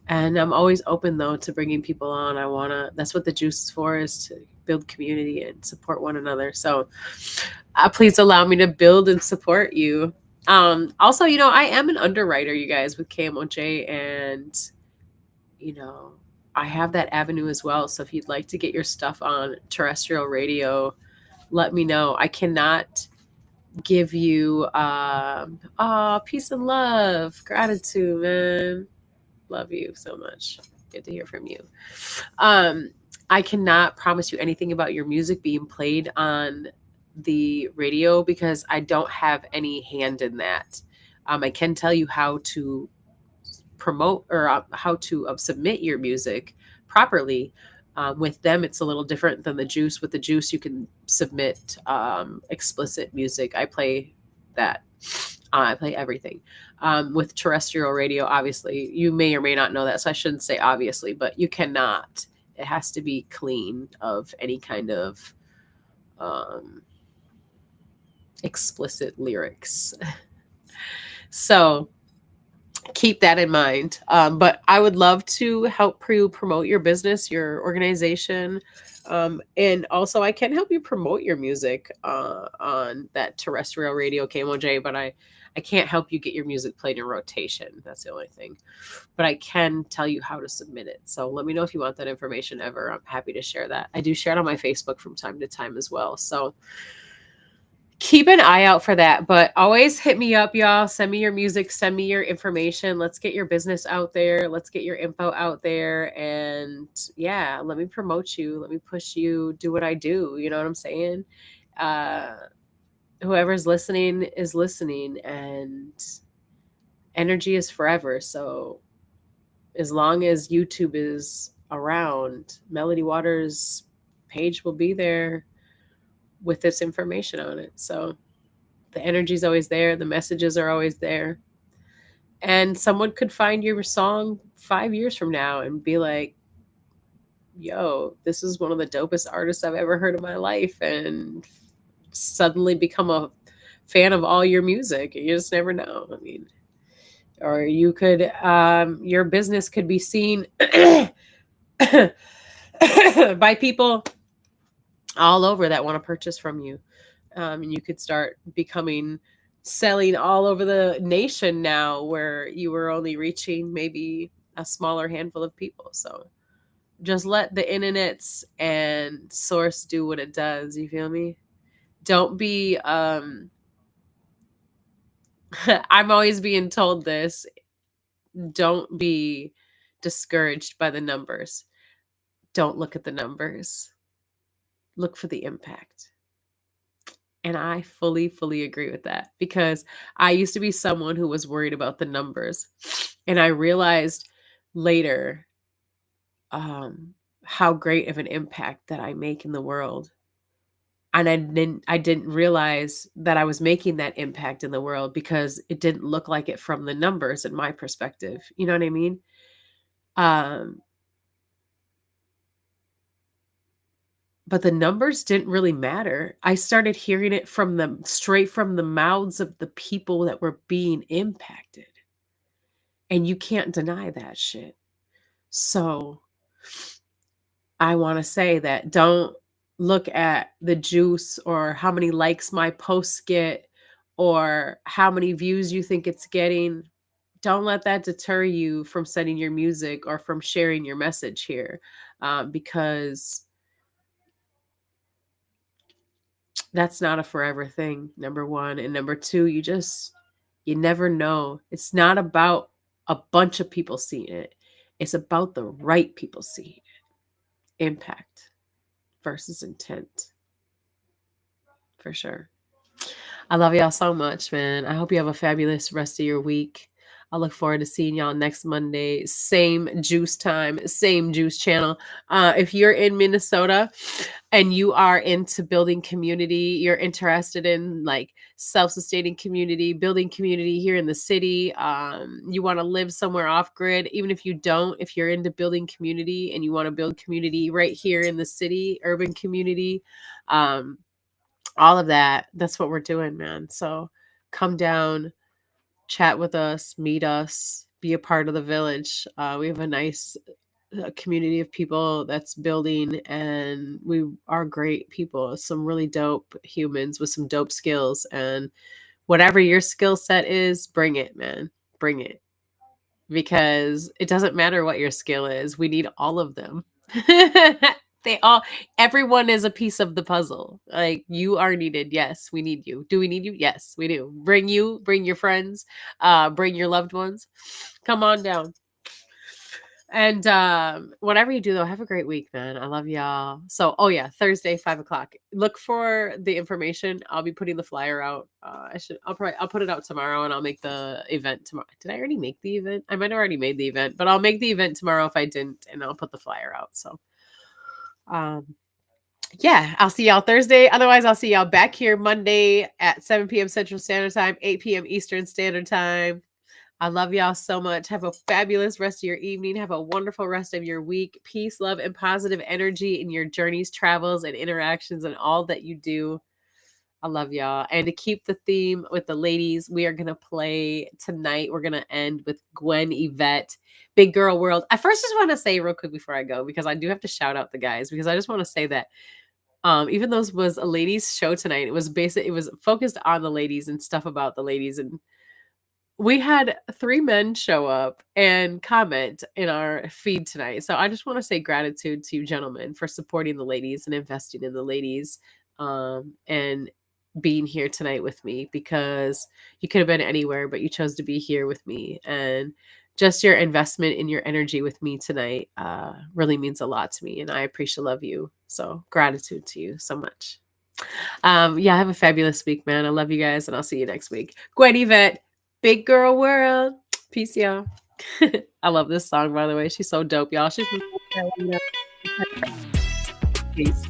And I'm always open though to bringing people on. That's what the Juice is for, is to build community and support one another. So please allow me to build and support you. Also, I am an underwriter, you guys, with KMOJ, and I have that avenue as well. So if you'd like to get your stuff on terrestrial radio, let me know. I cannot give you peace and love, gratitude, man. Love you so much. Good to hear from you. I cannot promise you anything about your music being played on the radio because I don't have any hand in that. I can tell you how to promote or how to submit your music properly. With them, it's a little different than the Juice. With the Juice, you can submit explicit music. I play that. I play everything. With terrestrial radio, obviously, you may or may not know that, so I shouldn't say obviously, but you cannot. It has to be clean of any kind of explicit lyrics. So keep that in mind. But I would love to help you promote your business, your organization. And also I can help you promote your music on that terrestrial radio KMOJ, but I can't help you get your music played in rotation. That's the only thing. But I can tell you how to submit it. So let me know if you want that information ever. I'm happy to share that. I do share it on my Facebook from time to time as well. So keep an eye out for that, but always hit me up, y'all. Send me your music, send me your information. Let's get your business out there. Let's get your info out there. And yeah, let me promote you. Let me push you, do what I do. You know what I'm saying? Whoever's listening is listening, and energy is forever. So as long as YouTube is around, Melody Waters page will be there with this information on it. So the energy is always there. The messages are always there. And someone could find your song 5 years from now and be like, yo, this is one of the dopest artists I've ever heard in my life, and suddenly become a fan of all your music. You just never know. I mean, or you could, your business could be seen by people all over that want to purchase from you. And you could start selling all over the nation now, where you were only reaching maybe a smaller handful of people. So just let the internets and source do what it does. You feel me? Don't be, I'm always being told this. Don't be discouraged by the numbers. Don't look at the numbers. Look for the impact. And I fully, fully agree with that because I used to be someone who was worried about the numbers. And I realized later how great of an impact that I make in the world. And I didn't realize that I was making that impact in the world because it didn't look like it from the numbers in my perspective. You know what I mean? Um, but the numbers didn't really matter. I started hearing it from them straight from the mouths of the people that were being impacted. And you can't deny that shit. So I want to say that don't look at the juice or how many likes my posts get or how many views you think it's getting. Don't let that deter you from sending your music or from sharing your message here, because that's not a forever thing, number one. And number two, you never know. It's not about a bunch of people seeing it, it's about the right people seeing it. Impact versus intent, for sure. I love y'all so much, man. I hope you have a fabulous rest of your week. I look forward to seeing y'all next Monday. Same juice time, same juice channel. If you're in Minnesota and you are into building community, you're interested in like self-sustaining community, building community here in the city, you want to live somewhere off grid, even if you don't, if you're into building community and you want to build community right here in the city, urban community, all of that, that's what we're doing, man. So come down, chat with us, meet us, be a part of the village. We have a nice community of people that's building, and we are great people, some really dope humans with some dope skills. And whatever your skill set is, bring it, man. Bring it. Because it doesn't matter what your skill is. We need all of them. Everyone is a piece of the puzzle. Like, you are needed. Yes, we need you. Do we need you? Yes, we do. Bring your friends, bring your loved ones. Come on down. And whatever you do, though, have a great week, man. I love y'all. So, oh yeah, Thursday, 5:00. Look for the information. I'll be putting the flyer out. I'll put it out tomorrow, and I'll make the event tomorrow. Did I already make the event? I might have already made the event, but I'll make the event tomorrow if I didn't, and I'll put the flyer out. So, yeah, I'll see y'all Thursday. Otherwise, I'll see y'all back here Monday at 7 p.m. Central Standard Time, 8 p.m. Eastern Standard Time. I love y'all so much. Have a fabulous rest of your evening. Have a wonderful rest of your week. Peace, love, and positive energy in your journeys, travels, and interactions and all that you do. I love y'all. And to keep the theme with the ladies, we are going to play tonight. We're going to end with Gwen Yvette, Big Girl World. I first just want to say real quick before I go, because I do have to shout out the guys, because I just want to say that even though it was a ladies show tonight, it was focused on the ladies and stuff about the ladies, and we had 3 men show up and comment in our feed tonight. So I just want to say gratitude to you gentlemen for supporting the ladies and investing in the ladies, and being here tonight with me, because you could have been anywhere, but you chose to be here with me. And just your investment in your energy with me tonight really means a lot to me, and I appreciate love you. So gratitude to you so much. Yeah, have a fabulous week, man. I love you guys, and I'll see you next week. Gwen Yvette, Big Girl World. Peace, y'all. I love this song, by the way. She's so dope, y'all. She's from Carolina. Peace.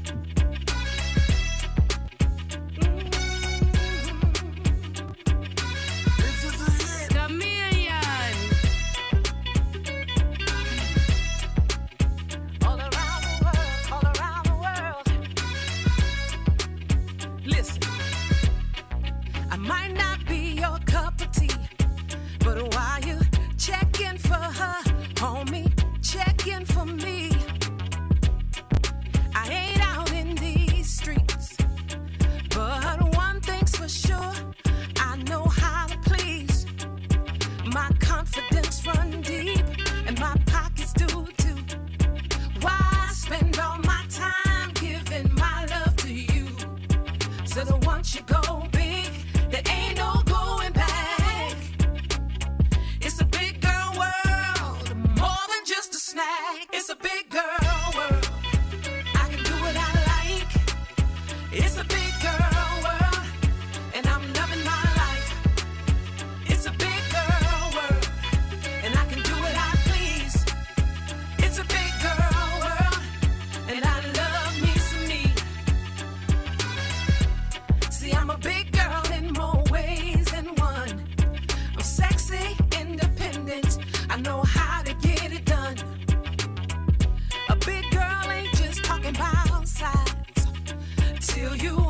It's a big girl world. feel you